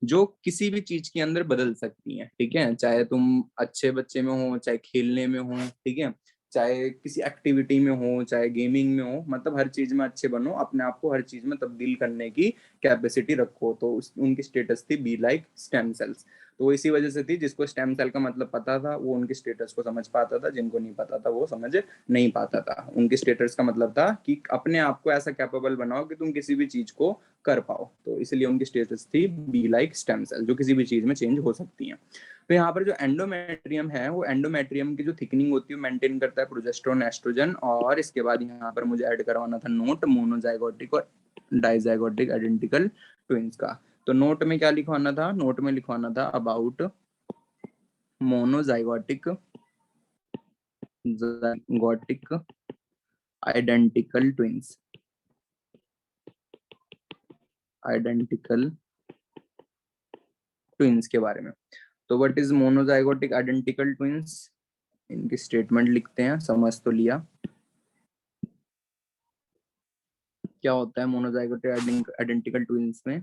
जो किसी भी चीज के अंदर बदल सकती हैं, ठीक है, चाहे तुम अच्छे बच्चे में हो, चाहे खेलने में हो, ठीक है, चाहे किसी एक्टिविटी में हो, चाहे गेमिंग में हो, मतलब हर चीज में अच्छे बनो, अपने आप को हर चीज में तब्दील करने की कैपेसिटी रखो। तो उनकी स्टेटस थी बी लाइक स्टेम सेल्स। तो वो इसी वजह से थी, जिसको स्टेम सेल का मतलब पता था वो उनके स्टेटस को समझ पाता था, जिनको नहीं पता था वो समझ नहीं पाता था। उनके स्टेटस का मतलब था कि अपने आप को ऐसा कैपेबल बनाओ कि तुम किसी भी चीज को कर पाओ, तो इसलिए उनकी स्टेटस थी बी लाइक स्टेम सेल, जो किसी भी चीज में चेंज हो सकती है। तो यहाँ पर जो एंडोमेट्रियम है, वो एंडोमेट्रियम की जो थिकनिंग होती है मेंटेन करता है प्रोजेस्टेरोन एस्ट्रोजन। और इसके बाद यहाँ पर मुझे ऐड करवाना था नोट मोनोजाइगोटिक और डाइजाइगोटिक आइडेंटिकल ट्विंस का। तो नोट में क्या लिखवाना था, नोट में लिखवाना था about monozygotic zygotic identical twins, identical twins के बारे में। तो what is monozygotic identical twins, इनकी स्टेटमेंट लिखते हैं, समझ तो लिया क्या होता है मोनोजाइगोटिक आइडेंटिकल ट्विंस में।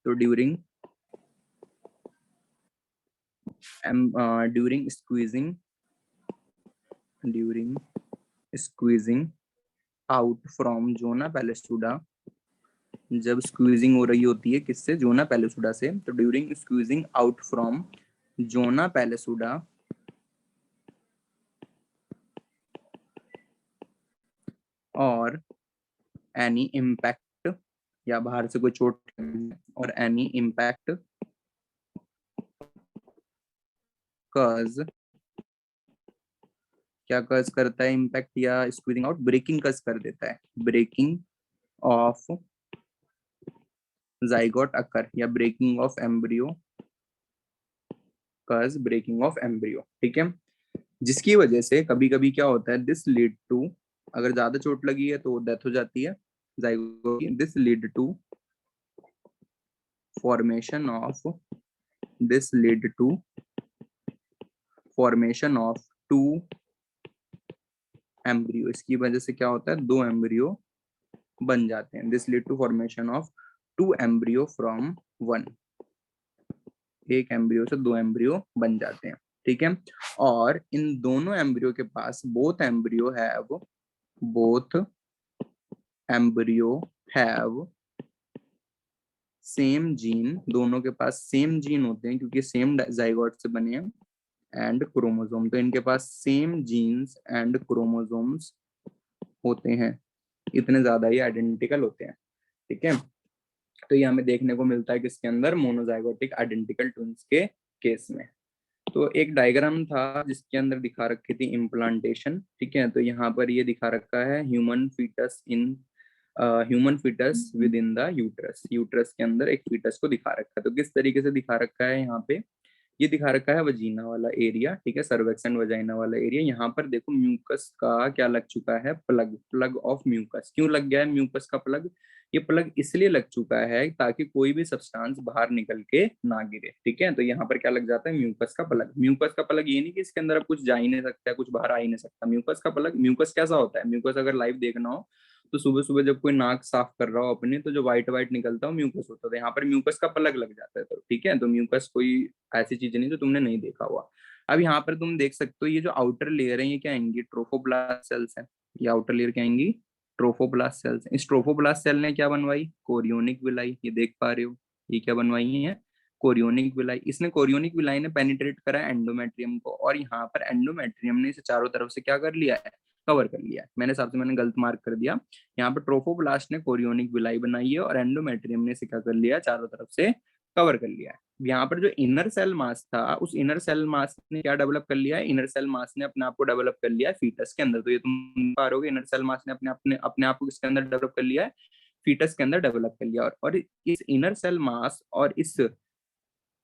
तो ड्यूरिंग स्क्वीजिंग आउट फ्रॉम जोना पैलेसुडा, जब स्क्वीजिंग हो रही होती है किससे, जोना पैलेसुडा से, तो ड्यूरिंग स्क्वीजिंग आउट फ्रॉम जोना पैलेसुडा और एनी इम्पैक्ट, या बाहर से कोई चोट, और एनी इम्पैक्ट कज, क्या कज करता है इम्पैक्ट या स्क्वीजिंग आउट, ब्रेकिंग कज कर देता है, ब्रेकिंग ऑफ जाइगोट अकर या ब्रेकिंग ऑफ एम्ब्रियो, कज ब्रेकिंग ऑफ एम्ब्रियो, ठीक है। जिसकी वजह से कभी कभी क्या होता है, दिस लीड टू, अगर ज्यादा चोट लगी है तो डेथ हो जाती है जाइगोट की, this lead to formation of, this lead to formation of 2 embryo, इसकी वजह से क्या होता है, 2 एम्ब्रियो बन जाते हैं, this lead to formation of 2 embryo from 1, एक एम्ब्रियो से 2 एम्ब्रियो बन जाते हैं, ठीक है। और इन दोनों एम्ब्रियो के पास both embryo have same gene, दोनों के पास सेम जीन होते हैं क्योंकि सेम जाइगोट से बने हैं, एंड क्रोमोसोम, तो इनके पास सेम जीन्स एंड क्रोमोसोम्स होते हैं, इतने ज्यादा ही आइडेंटिकल होते हैं, ठीक है। तो ये हमें देखने को मिलता है किसके अंदर, मोनोजाइगोटिक आइडेंटिकल ट्विंस के केस में। तो एक डायग्राम था जिसके अंदर दिखा रखी थी इम्प्लांटेशन, ठीक है। तो यहाँ पर ये दिखा रखा है human foetus within the uterus, uterus के अंदर एक फीटस को दिखा रखा है। तो किस तरीके से दिखा रखा है, यहाँ पे ये दिखा रखा है वजीना वाला एरिया, ठीक है, सर्वेक्स एंड वजाइना वाला एरिया। यहाँ पर देखो म्यूकस का क्या लग चुका है, प्लग ऑफ म्यूकस। क्यों लग गया है म्यूकस का प्लग, ये प्लग इसलिए लग चुका है ताकि कोई भी सब्सटेंस बाहर निकल के ना गिरे, ठीक है। तो यहाँ पर क्या लग जाता है, म्यूकस का प्लग। म्यूकस का प्लग ये नहीं कि इसके अंदर अब कुछ जा ही नहीं सकता है, कुछ बाहर आ ही नहीं सकता। म्यूकस का प्लग, म्यूकस कैसा होता है, म्यूकस अगर लाइव देखना हो तो सुबह सुबह जब कोई नाक साफ कर रहा हो अपनी, तो जो व्हाइट व्हाइट निकलता हो म्यूकस होता था, यहाँ पर म्यूकस का पलक लग जाता है। तो ठीक है, तो म्यूकस कोई ऐसी चीज नहीं जो तुमने नहीं देखा हुआ। अब यहाँ पर तुम देख सकते हो, ये जो आउटर लेयर है ये क्या आएंगी, ट्रोफोब्लास्ट सेल्स है। ये आउटर लेयर क्या आएंगी, ट्रोफोब्लास्ट सेल्स। इस ट्रोफोब्लास्ट सेल ने क्या बनवाई, कोरियोनिक विलाई, ये देख पा रहे हो, ये क्या बनवाई है, कोरियोनिक विलाई। इसने कोरियोनिक विलाई ने पेनिट्रेट करा एंडोमेट्रियम को, और यहाँ पर एंडोमेट्रियम ने इसे चारों तरफ से क्या कर लिया है, कवर कर लिया है। मेरे हिसाब से मैंने गलत मार्क कर दिया। यहाँ पर ट्रोफोब्लास्ट ने कोरियोनिक विलाई बनाई है और एंडोमेट्रियम ने इसे क्या कर लिया, चारों तरफ से कवर कर लिया है। यहाँ पर जो इनर सेल मास था, उस इनर सेल मास ने क्या डेवलप कर लिया है, इनर सेल मास ने अपने आप को डेवलप कर लिया है फीटस के अंदर। तो ये तुम पा रहे हो, इनर सेल मास ने अपने आप को किसके अंदर डेवलप कर लिया है, फीटस के अंदर डेवलप कर लिया। और इस इनर सेल मास और इस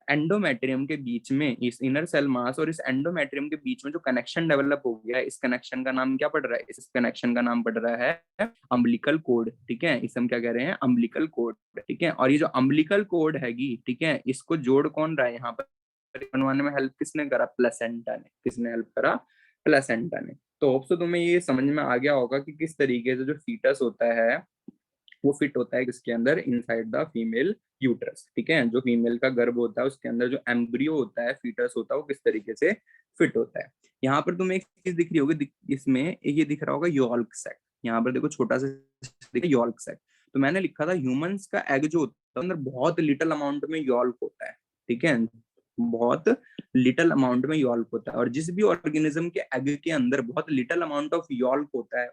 एंडोमेट्रियम के बीच में, इस इनर सेल मास और इस एंडोमेट्रियम के बीच में जो कनेक्शन डेवलप हो गया है, इस कनेक्शन का नाम क्या पड़ रहा है, इस कनेक्शन का नाम पड़ रहा है अम्बिलिकल कोड। ठीक है, इसे हम क्या कह रहे हैं, अम्बिलिकल कोड। ठीक है, और ये जो अम्बिलिकल कोड हैगी, ठीक है, इसको जोड़ कौन रहा है यहाँ पर बनवाने में, हेल्प किसने करा, प्लेसेंटा ने। किसने हेल्प करा, प्लेसेंटा ने। तो होप सो तुम्हें ये समझ में आ गया होगा कि किस तरीके से जो फीटस होता है वो फिट होता है किसके अंदर, इनसाइड द फीमेल यूट्रस। ठीक है, जो फीमेल का गर्भ होता है उसके अंदर जो एम्ब्रियो होता है, फीटस होता है, वो किस तरीके से फिट होता है। यहाँ पर तुम्हें एक चीज दिख रही होगी, इसमें ये दिख रहा होगा यॉल्क सैक। यहाँ पर देखो छोटा सा यॉल्क सैक। तो मैंने लिखा था ह्यूमंस का एग जो होता है अंदर बहुत लिटिल अमाउंट में यॉल्क होता है। ठीक है, बहुत लिटिल अमाउंट में यॉल्क होता है। और जिस भी ऑर्गेनिज्म के एग के अंदर बहुत लिटिल अमाउंट ऑफ यॉल्क होता है,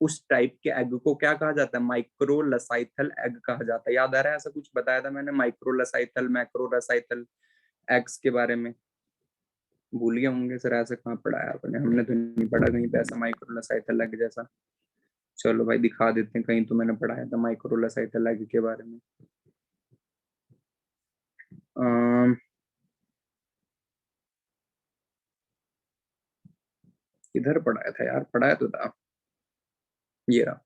उस टाइप के एग को क्या कहा जाता है, माइक्रोलसाइथल एग कहा जाता है। याद आ रहा है, ऐसा कुछ बताया था मैंने, माइक्रोलसाइथल मैक्रोलसाइथल एग्स के बारे में, भूल गए होंगे सर, ऐसा कहाँ पढ़ा है आपने, हमने तो नहीं पढ़ा कहीं पे ऐसा माइक्रोलसाइथल एग जैसा। चलो भाई दिखा देते हैं, कहीं तो मैंने पढ़ाया था माइक्रोलसाइथल एग के बारे में। किधर पढ़ाया था यार, पढ़ाया तो था, ये रहा,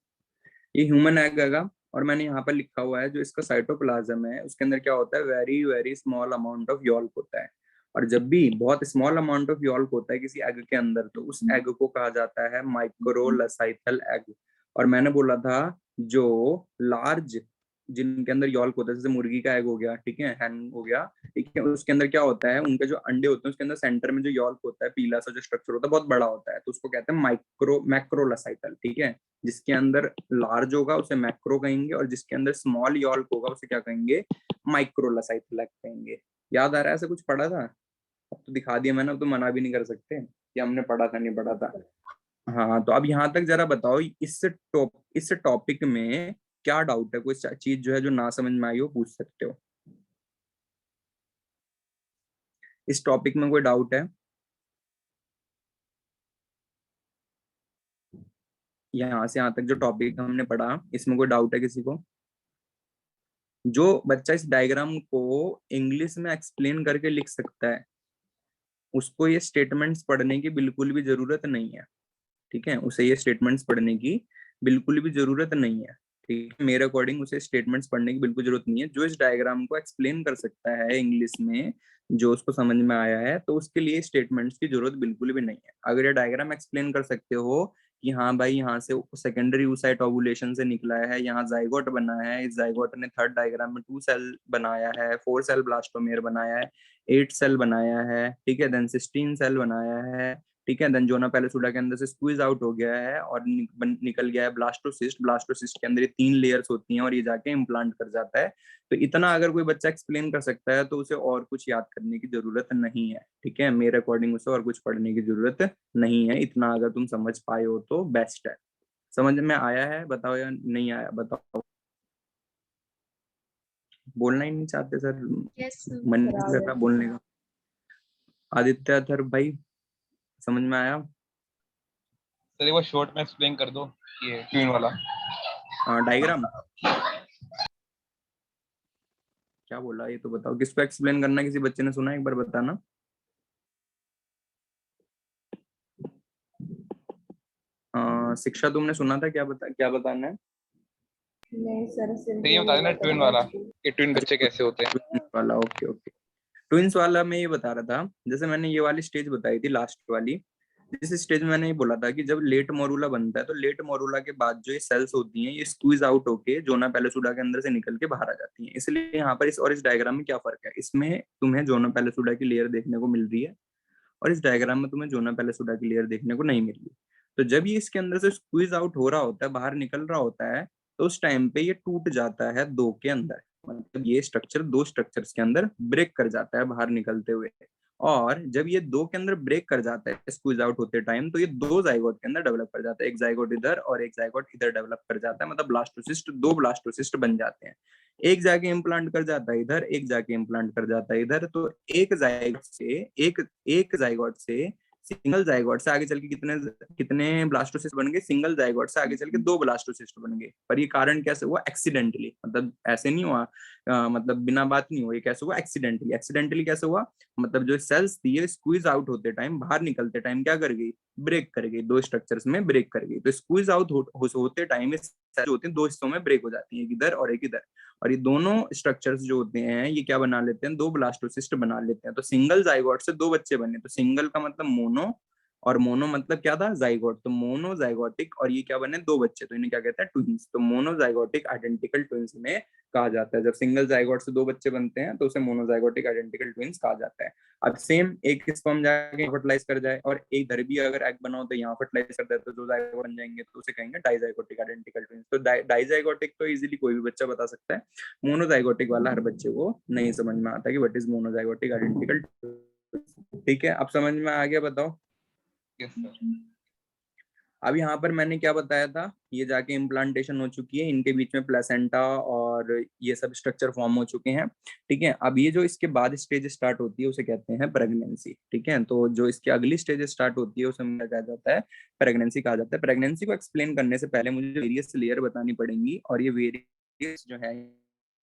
ये ह्यूमन एग है। और मैंने यहाँ पर लिखा हुआ है जो इसका साइटोप्लाज्म है उसके अंदर क्या होता है, very very small amount of yolk होता है। और जब भी बहुत स्मॉल अमाउंट ऑफ यॉल्क होता है किसी एग के अंदर, तो उस एग को कहा जाता है माइक्रोलसाइथल एग। और मैंने बोला था जो लार्ज, जिनके अंदर यॉल्क होता है, जैसे मुर्गी का एग हो गया, ठीक है, हैन हो गया, ठीक है, उसके अंदर क्या होता है, उनके जो अंडे होते हैं उसके अंदर सेंटर में जो यॉल्क होता है, पीला सा जो स्ट्रक्चर होता है, बहुत बड़ा होता है, तो उसको कहते हैं मैक्रोलसाइटल। ठीक है, जिसके अंदर लार्ज होगा उसे मैक्रो कहेंगे, और जिसके अंदर स्मॉल यॉल्क होगा उसे क्या कहेंगे, माइक्रोलसाइथल कहेंगे। याद आ रहा है, ऐसा कुछ पढ़ा था, अब तो दिखा दिया मैंने, अब तो मना भी नहीं कर सकते कि हमने पढ़ा था नहीं पढ़ा था। हाँ, तो अब यहाँ तक जरा बताओ, इस टॉपिक में क्या डाउट है, कोई चीज जो है जो ना समझ में आई हो पूछ सकते हो। इस टॉपिक में कोई डाउट है, यहाँ से यहाँ तक जो टॉपिक हमने पढ़ा इसमें कोई डाउट है किसी को। जो बच्चा इस डायग्राम को इंग्लिश में एक्सप्लेन करके लिख सकता है उसको ये स्टेटमेंट्स पढ़ने की बिल्कुल भी जरूरत नहीं है। ठीक है, उसे ये स्टेटमेंट्स पढ़ने की बिल्कुल भी जरूरत नहीं है। ठीक है, मेरे अकॉर्डिंग उसे स्टेटमेंट्स पढ़ने की बिल्कुल जरूरत नहीं है। जो इस डायग्राम को एक्सप्लेन कर सकता है इंग्लिश में, जो उसको समझ में आया है, तो उसके लिए स्टेटमेंट्स की जरूरत बिल्कुल भी नहीं है। अगर ये डायग्राम एक्सप्लेन कर सकते हो कि हाँ भाई यहाँ से सेकेंडरी oocyte ओवुलेशन से निकला है, यहाँ जाइगोट बना है, इस जाइगोट ने थर्ड डायग्राम में 2 सेल बनाया है, 4 सेल ब्लास्टोमेर बनाया है, 8 सेल बनाया है, ठीक है, देन 16 सेल बनाया है, ठीक है, देन जोना पैलेसुडा के अंदर से स्क्वीज आउट हो गया है और निकल गया है ब्लास्टोसिस्ट। ब्लास्टोसिस्ट के अंदर ये 3 लेयर्स होती हैं और ये जाके इम्प्लांट कर जाता है। तो इतना अगर कोई बच्चा एक्सप्लेन कर सकता है तो उसे और कुछ याद करने की जरूरत नहीं है। ठीक है, मेरे अकॉर्डिंग उसे और कुछ पढ़ने की जरूरत नहीं है। इतना अगर तुम समझ पाए हो तो बेस्ट है। समझ में आया है बताओ, या नहीं आया बताओ। बोलना ही नहीं चाहते सर, मन नहीं कर रहा बोलने का। आदित्य अथर भाई, समझ में आया? सर एक बार शॉर्ट में एक्सप्लेन कर दो ये ट्विन वाला। हाँ, डायग्राम क्या बोला ये तो बताओ, किसको एक्सप्लेन करना, किसी बच्चे ने सुना, एक बार बताना। शिक्षा तुमने सुना था, क्या बताना है? नहीं सर, सिर्फ ये बता देना ट्विन वाला, ये ट्विन बच्चे कैसे होते हैं। ट्विंस वाला, ओके ओके। ट्विंस वाला मैं ये बता रहा था, जैसे मैंने ये वाली स्टेज बताई थी लास्ट वाली, जिस स्टेज में मैंने ये बोला था कि जब लेट मोरूला बनता है तो लेट मोरूला के बाद जो ये सेल्स होती हैं ये स्क्वीज आउट होके जोना पेलोसुडा के अंदर से निकल के बाहर आ जाती हैं। इसलिए यहाँ पर इस डायग्राम में क्या फर्क है, इसमें तुम्हें जोना पेलोसुडा की लेयर देखने को मिल रही है और इस डायग्राम में तुम्हें जोना पेलोसुडा की लेयर देखने को नहीं मिल रही। तो जब ये इसके अंदर से स्क्वीज आउट हो रहा होता है, बाहर निकल रहा होता है, तो उस टाइम पे ये टूट जाता है दो के अंदर, मतलब ये स्ट्रक्चर दो स्ट्रक्चर्स के अंदर ब्रेक कर जाता है बाहर निकलते हुए। और जब ये दो के अंदर ब्रेक कर जाता है स्क्वीज आउट होते टाइम, तो ये दो जाइगोट के अंदर डेवलप कर जाता है, एक जाइगोट इधर और एक जाइगोट इधर डेवलप कर जाता है, मतलब ब्लास्टोसिस्ट, दो ब्लास्टोसिस्ट बन जाते हैं। एक जाके इम्प्लांट कर जाता है इधर, एक जाके इम्प्लांट कर जाता है इधर। तो एक जाइगोट से एक जाइगोट से सिंगल जाइगोट से आगे चल के कितने कितने ब्लास्टोसिस्ट बन गए, सिंगल जाइगोट से आगे चल के दो ब्लास्टोसिस्ट बन गए। पर ये कारण कैसे हुआ, एक्सीडेंटली, मतलब ऐसे नहीं हुआ, मतलब बिना बात नहीं हुआ, ये कैसे हुआ, एक्सीडेंटली। एक्सीडेंटली कैसे हुआ, मतलब जो सेल्स थी ये स्क्वीज आउट होते टाइम, बाहर निकलते टाइम क्या कर गई, ब्रेक कर गई, दो स्ट्रक्चर्स में ब्रेक कर गई। तो स्क्वीज आउट होते टाइम जो होते हैं दो हिस्सों में ब्रेक हो जाती है, एक इधर और एक इधर। और ये दोनों स्ट्रक्चर्स जो होते हैं ये क्या बना लेते हैं, दो ब्लास्टोसिस्ट बना लेते हैं। तो सिंगल जाइगोट से दो बच्चे बने, तो सिंगल का मतलब मोनो, और मोनो मतलब क्या था, जाइगोट। तो मोनो जाइगोटिक, और ये क्या बने, दो बच्चे, तो इन्हें क्या कहते हैं, ट्विंस। तो मोनो जाइगोटिक आइडेंटिकल ट्विंस में कहा जाता है। जब सिंगल जाइगोट से दो बच्चे बनते हैं तो उसे मोनोजाइगोटिक आइडेंटिकल ट्विंस कहा जाता है। अब सेम एक स्पर्म जाके फर्टिलाइज कर जाए और एक इधर भी अगर एग बनाओ तो यहाँ फर्टिलाइज कर दे, तो दो जाइगोट बन जाएंगे, तो उसे कहेंगे डाइजाइगोटिक आइडेंटिकल ट्विंस। तो डाइजाइगोटिक तो इजीली कोई भी बच्चा बता सकता है, मोनोजाइगोटिक वाला हर बच्चे को नहीं समझ में आता कि व्हाट इज मोनोजाइगोटिक आइडेंटिकल। ठीक है, अब समझ में आ गया, बताओ। Yes sir. अब यहाँ पर मैंने क्या बताया था, ये जाके इम्प्लांटेशन हो चुकी है, इनके बीच में प्लेसेंटा और ये सब स्ट्रक्चर फॉर्म हो चुके हैं। ठीक है, अब ये जो इसके बाद स्टेज स्टार्ट होती है उसे कहते हैं प्रेगनेंसी। ठीक है, तो जो इसकी अगली स्टेज स्टार्ट होती है उसे कहा जाता है प्रेगनेंसी कहा जाता है। प्रेगनेंसी को एक्सप्लेन करने से पहले मुझे वेरियस लेयर बतानी पड़ेंगी, और ये वेरियस जो है,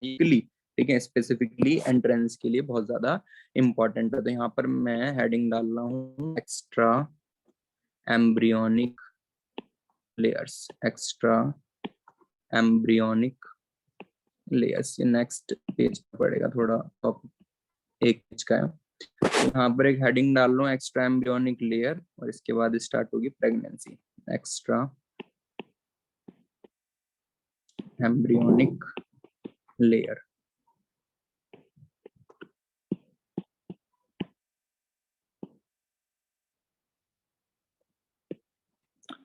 ठीक है, स्पेसिफिकली एंट्रेंस के लिए बहुत ज्यादा इंपॉर्टेंट है। तो यहाँ पर मैं हेडिंग डाल रहा हूँ extra embryonic layers, extra embryonic layers। ये नेक्स्ट पेज पर पड़ेगा, थोड़ा टॉपिक एक पेज का है। यहाँ पर एक हेडिंग डाल लो एक्स्ट्रा एम्ब्रियोनिक लेयर, और इसके बाद स्टार्ट होगी प्रेगनेंसी। Extra embryonic layer.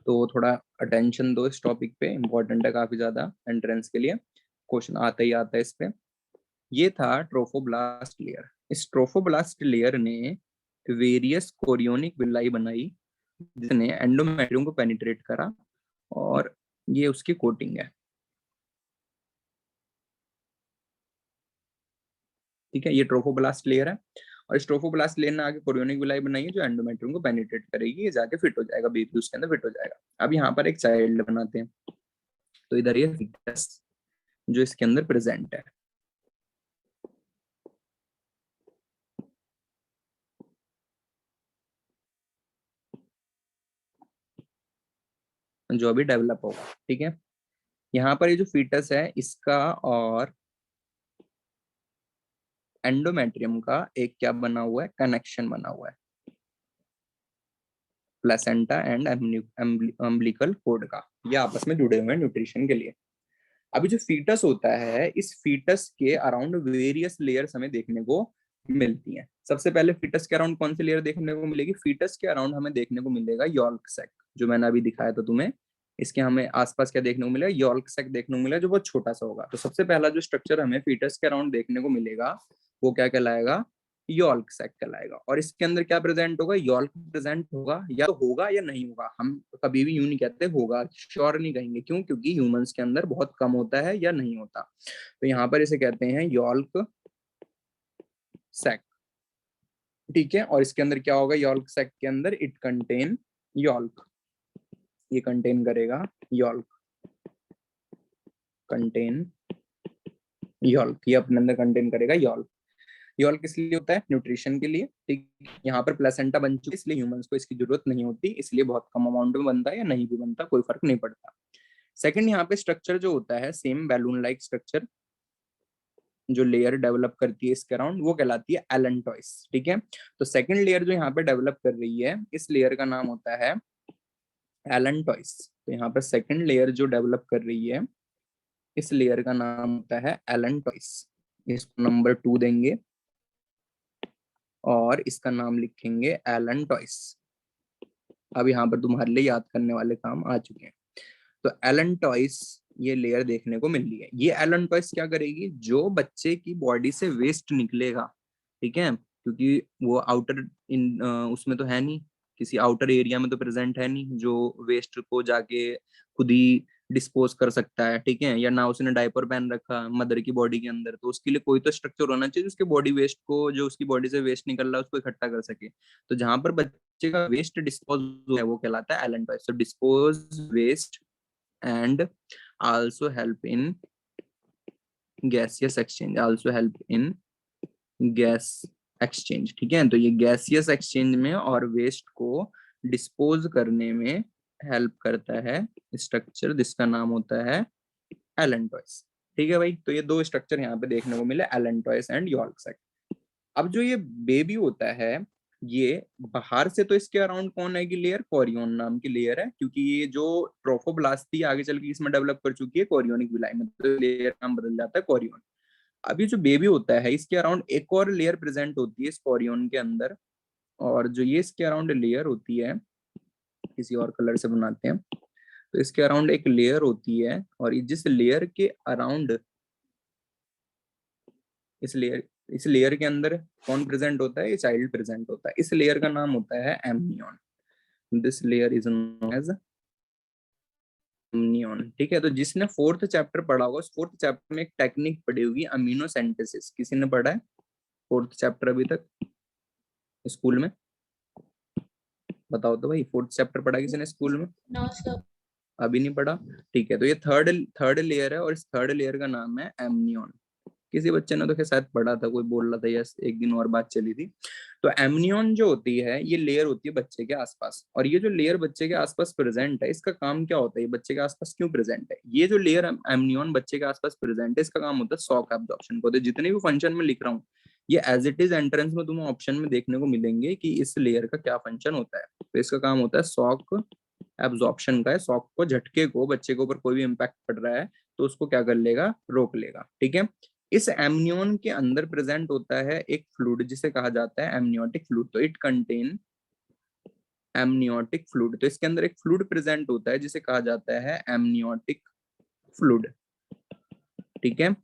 तो थोड़ा अटेंशन दो इस टॉपिक पे, इंपॉर्टेंट है काफी ज्यादा एंट्रेंस के लिए, क्वेश्चन आता ही आता है इस पे। ये था ट्रोफोब्लास्ट लेयर। इस ट्रोफोब्लास्ट लेयर ने वेरियस कोरियोनिक विलाई बनाई जिसने एंडोमेट्रियम को पेनिट्रेट करा, और ये उसकी कोटिंग है। ठीक है, ये ट्रोफोब्लास्ट लेयर है, और इस ट्रोफोब्लास्ट लेयर ने आगे कोरियोनिक विलाई बनाई है जो एंडोमेट्रियम को पेनिट्रेट करेगी, ये जाके फिट हो जाएगा, बेबी उसके अंदर फिट हो जाएगा। अब यहाँ पर एक चाइल्ड बनाते हैं, तो इधर ये फीटस जो इसके अंदर प्रेजेंट है। जो अभी डेवलप होगा। ठीक है, यहाँ पर ये जो फीटस है इसका और एंडोमेट्रियम का एक क्या बना हुआ है, कनेक्शन बना हुआ है, प्लेसेंटा एंड अम्बिलिकल कोड का, ये आपस में जुड़े हुए हैं न्यूट्रिशन के लिए। अभी जो फीटस होता है, इस फीटस के अराउंड वेरियस लेयर्स हमें देखने को मिलती हैं। सबसे पहले फीटस के अराउंड कौन सी लेयर देखने को मिलेगी, फीटस के अराउंड हमें देखने को मिलेगा यॉल्क सैक, जो मैंने अभी दिखाया था तुम्हें। इसके हमें आसपास क्या देखने को मिलेगा, यॉल्क सैक देखने को मिलेगा, जो बहुत छोटा सा होगा। तो सबसे पहला जो स्ट्रक्चर हमें फीटस के अराउंड देखने को मिलेगा वो क्या कहलाएगा, यॉल्क सैक कहलाएगा। और इसके अंदर क्या प्रेजेंट होगा, यॉल्क प्रेजेंट होगा, या तो होगा या नहीं होगा। हम कभी भी यूं नहीं कहते होगा, श्योर नहीं कहेंगे, क्यों, क्योंकि ह्यूमंस के अंदर बहुत कम होता है या नहीं होता। तो यहाँ पर इसे कहते हैं यॉल्क सैक। ठीक है, और इसके अंदर क्या होगा, यॉल्क सैक के अंदर इट कंटेन यॉल्क, ये कंटेन करेगा यॉल्क, कंटेन यॉल्क, ये अपने अंदर कंटेन करेगा यॉल्क। यॉल्क किस लिए होता है, न्यूट्रिशन के लिए। ठीक, यहाँ पर प्लेसेंटा बन चुकी है, इसलिए ह्यूमंस को इसकी जरूरत नहीं होती, इसलिए बहुत कम अमाउंट में बनता है या नहीं भी बनता, कोई फर्क नहीं पड़ता। सेकंड, यहाँ पे स्ट्रक्चर जो होता है सेम बैलून लाइक स्ट्रक्चर, जो लेयर डेवलप करती है इसके अराउंड वो कहलाती है एलेंटॉइस। ठीक है, तो सेकंड लेयर जो यहाँ पे डेवलप कर रही है इस लेयर का नाम होता है एलेंटॉइस। तो यहाँ पर सेकंड लेयर जो डेवलप कर रही है इस लेयर का नाम होता है एलेंटॉइस। इसको नंबर 2 देंगे और इसका नाम लिखेंगे एलेंटॉइस। अब यहाँ पर तुम्हारे लिए याद करने वाले काम आ चुके हैं। तो एलेंटॉइस ये लेयर देखने को मिल रही है। ये एलेंटॉइस क्या करेगी, जो बच्चे की बॉडी से वेस्ट निकलेगा, ठीक है, क्योंकि वो आउटर इन उसमें तो है नहीं, किसी आउटर एरिया में तो प्रेजेंट है नहीं जो वेस्ट को जाके खुद ही डिस्पोज कर सकता है, ठीक है, या ना उसने डायपर पहन रखा मदर की बॉडी के अंदर, तो उसके लिए कोई तो स्ट्रक्चर होना चाहिए उसके बॉडी वेस्ट को, जो उसकी बॉडी से वेस्ट निकल रहा है उसको इकट्ठा कर सके। तो जहां पर बच्चे का वेस्ट डिस्पोज है वो कहलाता है एलेंटॉइस। तो dispose waste and also help in gaseous exchange, also help in gas exchange। ठीक है, तो ये गैसियस एक्सचेंज में और वेस्ट को डिस्पोज करने में हेल्प करता है स्ट्रक्चर जिसका नाम होता है एलेंटॉइस। ठीक है भाई, तो ये दो स्ट्रक्चर यहाँ पे देखने को मिले, एलेंटॉइस एंड यॉर्क साइट। अब जो ये बेबी होता है ये बाहर से तो इसके अराउंड कौन है कि लेयर, कोरियन नाम की लेयर है, क्योंकि ये जो ट्रोफोब्लास्ट थी आगे चल के इसमें डेवलप कर चुकी है कोरियोनिक विलाई में, तो लेयर नाम बदल जाता है कोरियन। अभी जो बेबी होता है इसके अराउंड एक और लेयर प्रेजेंट होती है इस कोरियन के अंदर, और जो ये इसके अराउंड लेयर होती है किसी और कलर से बनाते हैं, तो इसके अराउंड एक लेयर होती है, और जिस लेयर के अराउंड इस लेयर के अंदर कौन प्रेजेंट होता है, ये चाइल्ड प्रेजेंट होता है। इस लेयर का नाम होता है amnion. This layer is known as amnion. ठीक है, तो जिसने फोर्थ चैप्टर पढ़ा होगा उस फोर्थ चैप्टर में एक टेक्निक पढ़ी होगी अमीनो सिंथेसिस। किसी ने पढ़ा है फोर्थ चैप्टर अभी तक स्कूल में? बताओ तो भाई, फोर्थ चैप्टर पढ़ा किसी ने स्कूल में? No sir. अभी नहीं पढ़ा? ठीक है, तो ये थर्ड लेयर है और इस थर्ड लेयर का नाम है एमनियन। किसी बच्चे ने तो शायद पढ़ा था, कोई बोल रहा था, यस एक दिन और बात चली थी। तो एमनियन जो होती है ये लेयर होती है बच्चे के आसपास, और ये जो लेयर बच्चे के आसपास प्रेजेंट है इसका काम क्या होता है, ये बच्चे के आसपास क्यों प्रेजेंट है? ये जो लेयर एमनियन बच्चे के आसपास प्रेजेंट है इसका काम होता है शॉक एब्जॉर्प्शन को। तो जितने भी फंक्शन में लिख रहा हूँ ये एज इट इज एंट्रेंस में तुम्हें ऑप्शन में देखने को मिलेंगे कि इस लेयर का क्या फंक्शन होता है। तो इसका काम होता है शॉक एब्जॉर्प्शन का है, शॉक को, झटके को, बच्चे के ऊपर कोई भी इम्पैक्ट पड़ रहा है तो उसको क्या कर लेगा, रोक लेगा। ठीक है, इस एमनियन के अंदर प्रेजेंट होता है एक फ्लूइड जिसे कहा जाता है एमनियोटिक फ्लूइड। तो इट कंटेन एमनियोटिक फ्लूइड। तो इसके अंदर एक फ्लूइड प्रेजेंट होता है जिसे कहा जाता है एमनियोटिक फ्लूइड। ठीक है,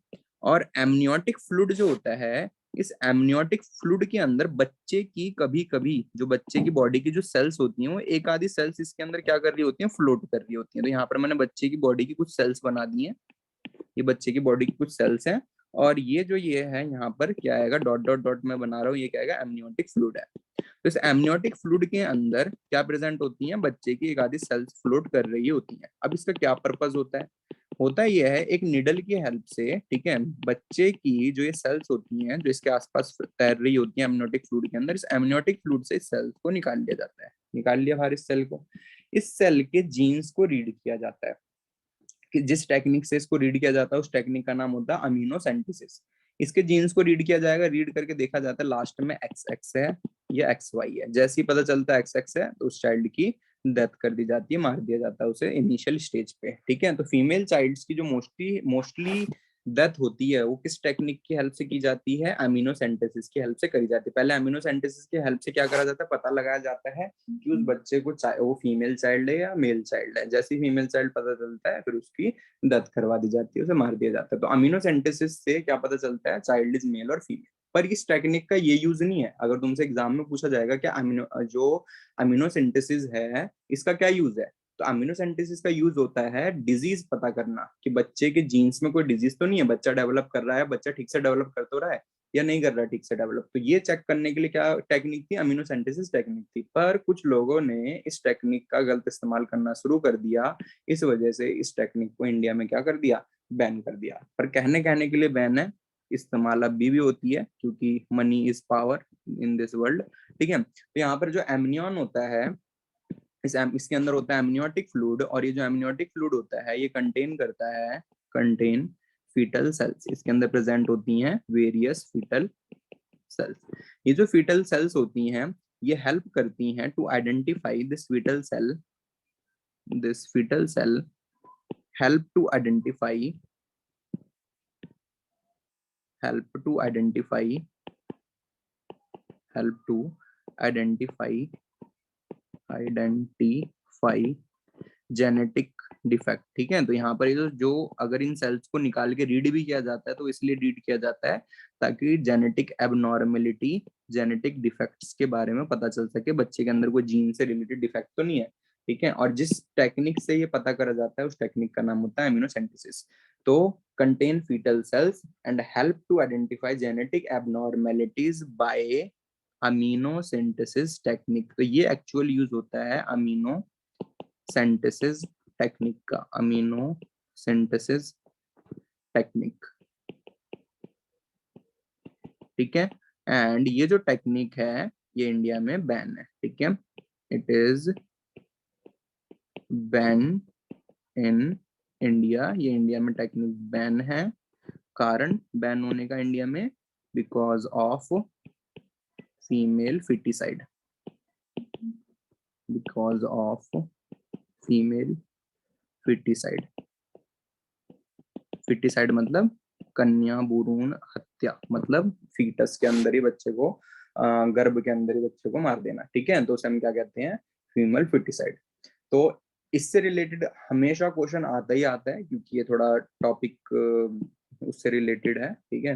और एमनियोटिक फ्लूइड जो होता है इस एमनियोटिक फ्लूइड के अंदर बच्चे की कभी कभी जो बच्चे की बॉडी की जो सेल्स होती हैं वो एक आधी सेल्स इसके अंदर क्या कर रही होती हैं, फ्लोट कर रही होती हैं। तो यहाँ पर मैंने बच्चे की बॉडी की कुछ सेल्स बना दी हैं, ये बच्चे की बॉडी की कुछ सेल्स हैं, और ये जो ये है यहाँ पर क्या आएगा, डॉट डॉट डॉट मैं बना रहा हूँ, ये क्या आएगा, एमनियोटिक फ्लूइड है। तो इस एमनियोटिक फ्लूइड के अंदर क्या प्रेजेंट होती है, बच्चे की एक आधी सेल्स फ्लोट कर रही होती है। अब इसका क्या पर्पज होता है, होता यह है एक निडल की हेल्प से, ठीक है, बच्चे की जो ये सेल्स होती हैं जो इसके आसपास तैर रही होती है एमनियोटिक फ्लूइड के अंदर, इस एमनियोटिक फ्लूइड से इस सेल्स को निकाल लिया जाता है। निकाल लिया बाहर इस सेल को, इस सेल के जीन्स को रीड किया जाता है। कि जिस टेक्निक से इसको रीड किया जाता है उस टेक्निक का नाम होता है अमीनो सिंथेसिस। इसके जीन्स को रीड किया जाएगा, रीड करके देखा जाता है लास्ट में एक्स एक्स है या एक्स वाई है। जैसे ही पता चलता है एक्स एक्स है तो उस चाइल्ड की डेथ कर दी जाती है, मार दिया जाता है उसे इनिशियल स्टेज पे। ठीक है, तो फीमेल चाइल्ड्स की जो मोस्टली डेथ होती है वो किस टेक्निक की हेल्प से की जाती है, अमीनो सिंथेसिस की हेल्प से करी जाती है। पहले अमीनो सिंथेसिस की हेल्प से क्या करा जाता है, पता लगाया जाता है कि उस बच्चे को वो फीमेल चाइल्ड है या मेल चाइल्ड है। जैसे ही फीमेल चाइल्ड पता चलता है फिर उसकी डेथ करवा दी जाती है, उसे मार दिया जाता है। तो अमीनो सिंथेसिस से क्या पता चलता है, चाइल्ड इज मेल और फीमेल। पर इस टेक्निक का ये यूज नहीं है। अगर तुमसे एग्जाम में पूछा जाएगा क्या अमीनो सिंथेसिस है इसका क्या यूज है, तो अमीनो सिंथेसिस का यूज होता है डिजीज पता करना कि बच्चे के जीन्स में कोई डिजीज तो नहीं है, बच्चा डेवलप कर रहा है, बच्चा ठीक से डेवलप कर तो रहा है या नहीं कर रहा ठीक से डेवलप। तो ये चेक करने के लिए क्या टेक्निक थी, अमीनो सिंथेसिस टेक्निक थी। पर कुछ लोगों ने इस टेक्निक का गलत इस्तेमाल करना शुरू कर दिया, इस वजह से इस टेक्निक को इंडिया में क्या कर दिया, बैन कर दिया। पर कहने के लिए बैन है, इस्तेमाल अभी भी होती है क्योंकि money is power in this world. ठीक है, तो यहाँ पर जो एमनियन होता है इसके अंदर होता है एमनियोटिक फ्लूइड, और ये जो एमनियोटिक फ्लूइड होता है ये कंटेन फीटल सेल्स, इसके अंदर प्रेजेंट होती हैं वेरियस फीटल सेल्स। ये जो फीटल सेल्स होती हैं ये हेल्प करती हैं to identify this foetal cell, this foetal cell help to identify help to identify help to identify identify genetic defect. ठीक है, तो यहाँ पर ये जो अगर इन सेल्स को निकाल के रीड भी किया जाता है तो इसलिए रीड किया जाता है ताकि जेनेटिक एबनॉर्मेलिटी, जेनेटिक डिफेक्ट्स के बारे में पता चल सके, बच्चे के अंदर कोई जीन से रिलेटेड डिफेक्ट तो नहीं है। ठीक है, और जिस टेक्निक से ये पता करा जाता है उस टेक्निक का नाम होता है एमिनोसेंटेसिस। तो contain foetal cells and help to identify genetic abnormalities by amniocentesis technique. तो ये एक्चुअल यूज होता है अमीनो सिंथेसिस टेक्निक का, अमीनो सिंथेसिस टेक्निक। ठीक है, एंड ये जो टेक्निक है ये इंडिया में बैन है। ठीक है, it is ban in India, ये इंडिया में टेक्निक बैन है। कारण बैन होने का इंडिया में, because of female foeticide, because of female foeticide. Foeticide मतलब कन्या भ्रूण हत्या, मतलब फीटस के अंदर ही बच्चे को, गर्भ के अंदर ही बच्चे को मार देना। ठीक है, तो उसे हम क्या कहते हैं, फीमेल फिटिसाइड। तो इससे रिलेटेड हमेशा क्वेश्चन आता ही आता है क्योंकि ये थोड़ा टॉपिक उससे रिलेटेड है। ठीक है,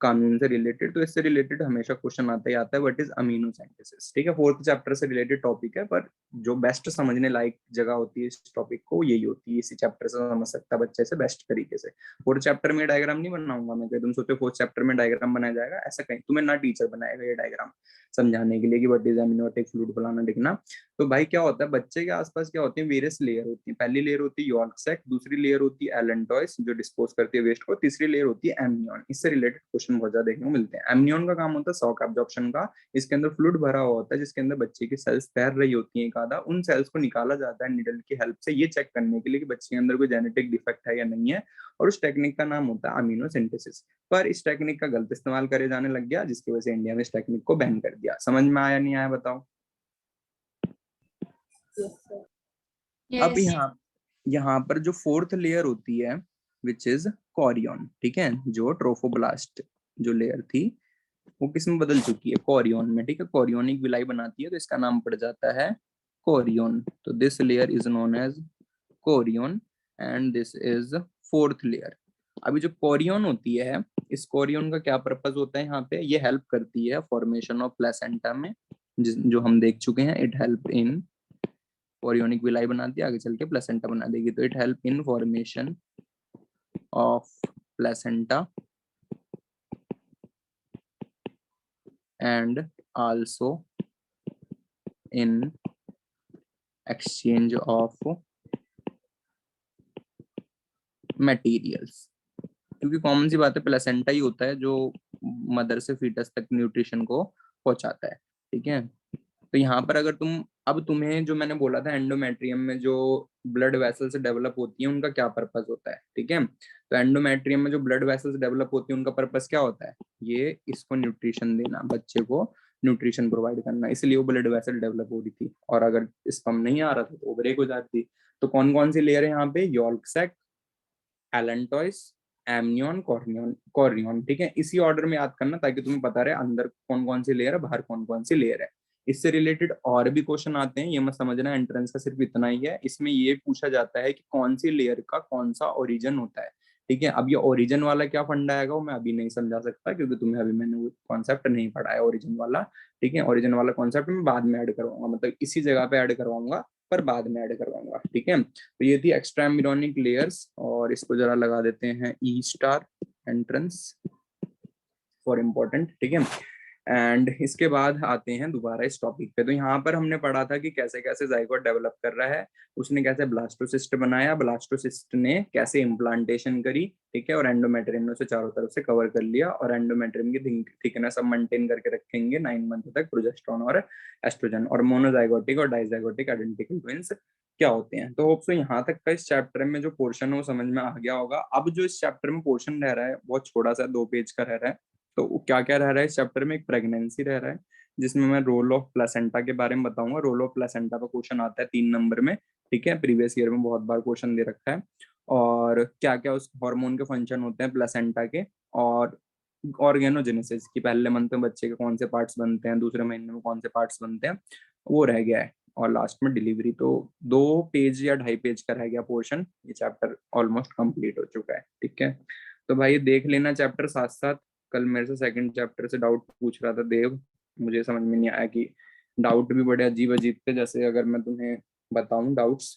कानून से रिलेटेड, तो इससे रिलेटेड हमेशा क्वेश्चन आता ही आता है, व्हाट इज अमीनो सिंथेसिस। ठीक है, 4th चैप्टर से रिलेटेड टॉपिक है, पर जो बेस्ट समझने लायक जगह होती है इस टॉपिक को यही होती है, इसी चैप्टर से समझ सकता है बच्चे से बेस्ट तरीके से। 4th चैप्टर में डायग्राम नहीं बनाऊंगा मैं, तुम सोचो 4th चैप्टर में डायग्राम बनाया जाएगा, ऐसा कहीं तुम्हें ना टीचर बनाएगा ये डायग्राम समझाने के लिए कि व्हाट इज अमीनोटिक फ्लूइड फलाना लिखना। तो भाई क्या होता है, बच्चे के आसपास क्या होती है, वेरियस लेयर होती है। पहली लेयर होती है यॉर्क सैक, दूसरी लेयर होती है एलेंटॉइस जो डिस्पोज करती है वेस्ट को, तीसरी लेयर होती है एमनियन। इससे रिलेटेड क्वेश्चन बहुत ज्यादा देखने को मिलते हैं। एमनियन का काम होता है शॉक एब्जॉर्प्शन का, इसके अंदर फ्लूइड भरा हुआ होता है जिसके अंदर बच्चे की सेल्स तैर रही होती है एक आधा, उन सेल्स को निकाला जाता है निडल की हेल्प से, ये चेक करने के लिए कि बच्चे के अंदर कोई जेनेटिक डिफेक्ट है या नहीं है, और उस टेक्निक का नाम होता है अमीनो सिंथेसिस। पर इस टेक्निक का गलत इस्तेमाल करे जाने लग गया जिसकी वजह से इंडिया में इस टेक्निक को बैन कर दिया। समझ में आया नहीं आया बताओ? अब यहाँ पर जो 4th लेयर होती है विच इज कोरियन। ठीक है, जो ट्रोफोब्लास्ट जो लेयर थी वो किस में बदल चुकी है, कोरियन में। ठीक है, कोरियोनिक विलाई बनाती है तो इसका नाम पड़ जाता है कोरियन। तो this layer is known as chorion and this is 4th layer. अभी जो कोरियन होती है, इस कोरियन का क्या पर्पस होता है यहाँ पे, ये हेल्प करती है फॉर्मेशन ऑफ प्लेसेंटा में, जो हम देख चुके हैं। It help in, chorionic villi बनाती है, आगे चल के प्लेसेंटा बना देगी। तो it help in formation of placenta and also in exchange of materials. क्योंकि कॉमन सी बात है, प्लेसेंटा ही होता है जो मदर से फीटस तक न्यूट्रिशन को पहुंचाता है। ठीक है, तो यहाँ पर अगर अब तुम्हें जो मैंने बोला था एंडोमेट्रियम में जो ब्लड वेसल्स डेवलप होती है उनका क्या पर्पस होता है। ठीक है, तो एंडोमेट्रियम में जो ब्लड वेसल्स डेवलप होती है उनका पर्पस क्या होता है, ये इसको न्यूट्रिशन देना, बच्चे को न्यूट्रिशन प्रोवाइड करना, इसलिए वो ब्लड वेसल डेवलप हो रही थी। और अगर स्पर्म नहीं आ रहा था तो वो ब्रेक हो जाती। तो कौन कौन सी लेयर है यहाँ पे, yolk sac, allantois, amnion, chorion. ठीक है, इसी ऑर्डर में याद करना ताकि तुम्हें पता रहे अंदर कौन कौन सी लेयर है, बाहर कौन कौन सी लेयर है। इससे रिलेटेड और भी क्वेश्चन आते हैं, ये मत समझना एंट्रेंस का सिर्फ इतना ही है। इसमें ये पूछा जाता है कि कौन सी लेयर का कौन सा ओरिजिन होता है। ठीक है, अब ये ओरिजिन वाला क्या फंडा आएगा वो मैं अभी नहीं समझा सकता क्योंकि तुम्हें अभी मैंने वो कॉन्सेप्ट नहीं पढ़ा है ओरिजिन वाला। ठीक है, ओरिजिन वाला कॉन्सेप्ट मैं बाद में ऐड करवाऊंगा, मतलब इसी जगह पे ऐड करवाऊंगा पर बाद में ऐड करवाऊंगा। ठीक है, तो ये थी एक्स्ट्रा एम्ब्रियोनिक लेयर्स, और इसको जरा लगा देते हैं ई स्टार एंट्रेंस फॉर इम्पोर्टेंट। ठीक है, एंड इसके बाद आते हैं दोबारा इस टॉपिक पे। तो यहाँ पर हमने पढ़ा था कि कैसे कैसे जाइगोट डेवलप कर रहा है, उसने कैसे ब्लास्टोसिस्ट बनाया, ब्लास्टोसिस्ट ने कैसे इम्प्लांटेशन करी, ठीक है, और एंडोमेट्रियम ने उसे चारों तरफ से कवर कर लिया, और एंडोमेट्रियम की थिकनेस अब मेंटेन करके रखेंगे 9 मंथ तक प्रोजेस्टेरोन और एस्ट्रोजन। और मोनोजाइगोटिक और डाइजाइगोटिक आइडेंटिकल ट्विंस क्या होते हैं। तो होप सो यहाँ तक का इस चैप्टर में जो पोर्शन है वो समझ में आ गया होगा। अब जो इस चैप्टर में पोर्शन रह रहा है बहुत छोटा सा 2 पेज का रह रहा है। तो क्या क्या रह रहा है इस चैप्टर में, एक प्रेगनेंसी रह रहा है जिसमें मैं रोल ऑफ प्लेसेंटा के बारे में बताऊंगा। रोल ऑफ प्लेसेंटा का क्वेश्चन आता है 3 नंबर में, ठीक है, प्रीवियस ईयर में बहुत बार क्वेश्चन दे रखा है। और क्या क्या उस हार्मोन के फंक्शन होते हैं प्लेसेंटा के, और ऑर्गेनोजेनेसिस की पहले मंथ में बच्चे के कौन से पार्ट्स बनते हैं, दूसरे महीने में कौन से पार्ट्स बनते हैं, वो रह गया है। और लास्ट में डिलीवरी। तो 2 पेज या 2.5 पेज का रह गया पोर्शन, ये चैप्टर ऑलमोस्ट कंप्लीट हो चुका है, ठीक है। तो भाई देख लेना चैप्टर साथ साथ। कल मेरे से सेकंड चैप्टर से डाउट पूछ रहा था देव, मुझे समझ में नहीं आया कि डाउट भी बड़े अजीब अजीब थे। जैसे अगर मैं तुम्हें बताऊं डाउट्स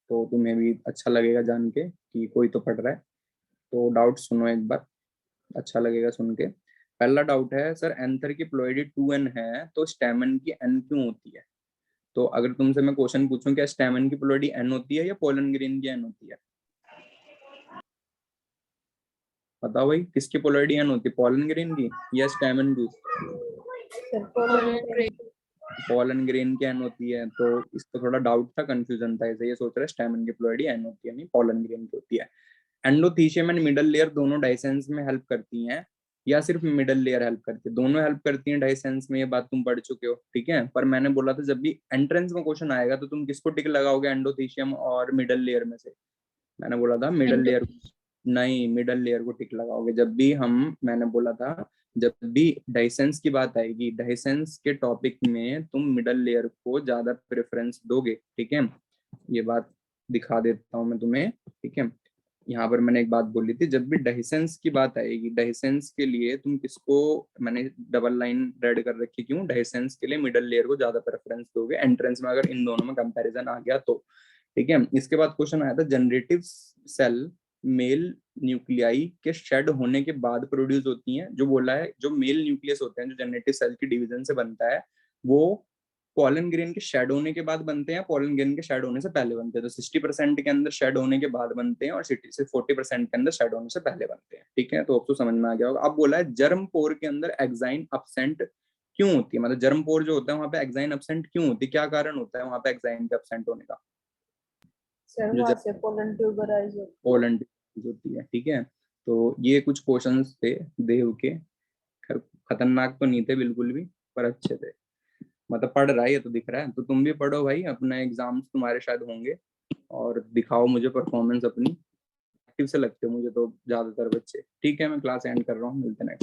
तो तुम्हें भी अच्छा लगेगा जान के कि कोई तो पढ़ रहा है। तो डाउट सुनो एक बार, अच्छा लगेगा सुन के। पहला डाउट है, सर एंथर की प्लोइडी 2n है तो स्टेमन की n क्यों होती है। तो अगर तुमसे मैं क्वेश्चन पूछूं क्या स्टेमन की प्लोइडी n होती है या पोलन ग्रेन की n होती है, बताओ भाई, किसकी पोलरिटी n होती है, पोलन ग्रेन की या स्टेमन की। सर पोलन पोलन ग्रेन की n होती है। तो इसको थोड़ा डाउट था, कंफ्यूजन था, ऐसे ये सोच रहे स्टेमन की पोलरिटी n होती है, नहीं पोलन ग्रेन की होती है। एंडोथीशियम एंड मिडल लेयर दोनों डाइसेंस में हेल्प करती हैं या सिर्फ मिडल लेयर हेल्प करती है, दोनों हेल्प करती हैं डाइसेंस में, ये बात तुम पढ़ चुके हो, ठीक है। पर मैंने बोला था जब भी एंट्रेंस में क्वेश्चन आएगा तो तुम किसको टिक लगाओगे एंडोथीशियम और मिडल लेयर में से, मैंने बोला था मिडल लेयर, नहीं मिडल लेयर को टिक लगाओगे जब भी हम, मैंने बोला था जब भी डाइसेंस की बात आएगी, डाइसेंस के टॉपिक में तुम मिडल लेयर को ज्यादा प्रेफरेंस दोगे, ठीक है। ये बात दिखा देता हूँ मैं तुम्हें, ठीक है। यहाँ पर मैंने एक बात बोली थी, जब भी डाइसेंस की बात आएगी, डाइसेंस के लिए तुम किसको, मैंने डबल लाइन रेड कर रखी, क्यों, डाइसेंस के लिए मिडल लेयर को ज्यादा प्रेफरेंस दोगे एंट्रेंस में अगर इन दोनों में कंपैरिजन आ गया तो, ठीक है। इसके बाद क्वेश्चन आया था जनरेटिव सेल मेल न्यूक्लियाई के शेड होने के बाद प्रोड्यूस होती हैं। जो बोला है जो मेल न्यूक्लियस होते हैं जो जनरेटिव सेल की डिवीजन से बनता है वो पॉलन ग्रेन के शेड होने के बाद बनते हैं, पॉलन ग्रेन के शेड होने से पहले बनते हैं। तो 60% के अंदर शेड होने के बाद बनते हैं और 40% के अंदर शेड होने से पहले बनते हैं, ठीक है। तो अब तो समझ में आ गया होगा। अब बोला है जर्म पोर के अंदर एक्साइन अब्सेंट क्यों होती है, मतलब जर्म पोर जो होता है वहां पे एक्साइन अब्सेंट क्यों होती है, क्या कारण होता है वहां पे एक्साइन के अब्सेंट होने का। सर जो वहाँ से पोलन ट्यूबराइज पोलन होती है, ठीक है। तो ये कुछ क्वेश्चंस थे देव के, खतरनाक तो नहीं थे बिल्कुल भी, पर अच्छे थे। मतलब पढ़ रहा है ये तो दिख रहा है। तो तुम भी पढ़ो भाई, अपना एग्जाम्स तुम्हारे शायद होंगे, और दिखाओ मुझे परफॉर्मेंस अपनी। एक्टिव से लगते हो मुझे तो ज्यादातर बच्चे, ठीक है। मैं क्लास एंड कर रहा हूँ, मिलते हैं नेक्स्ट।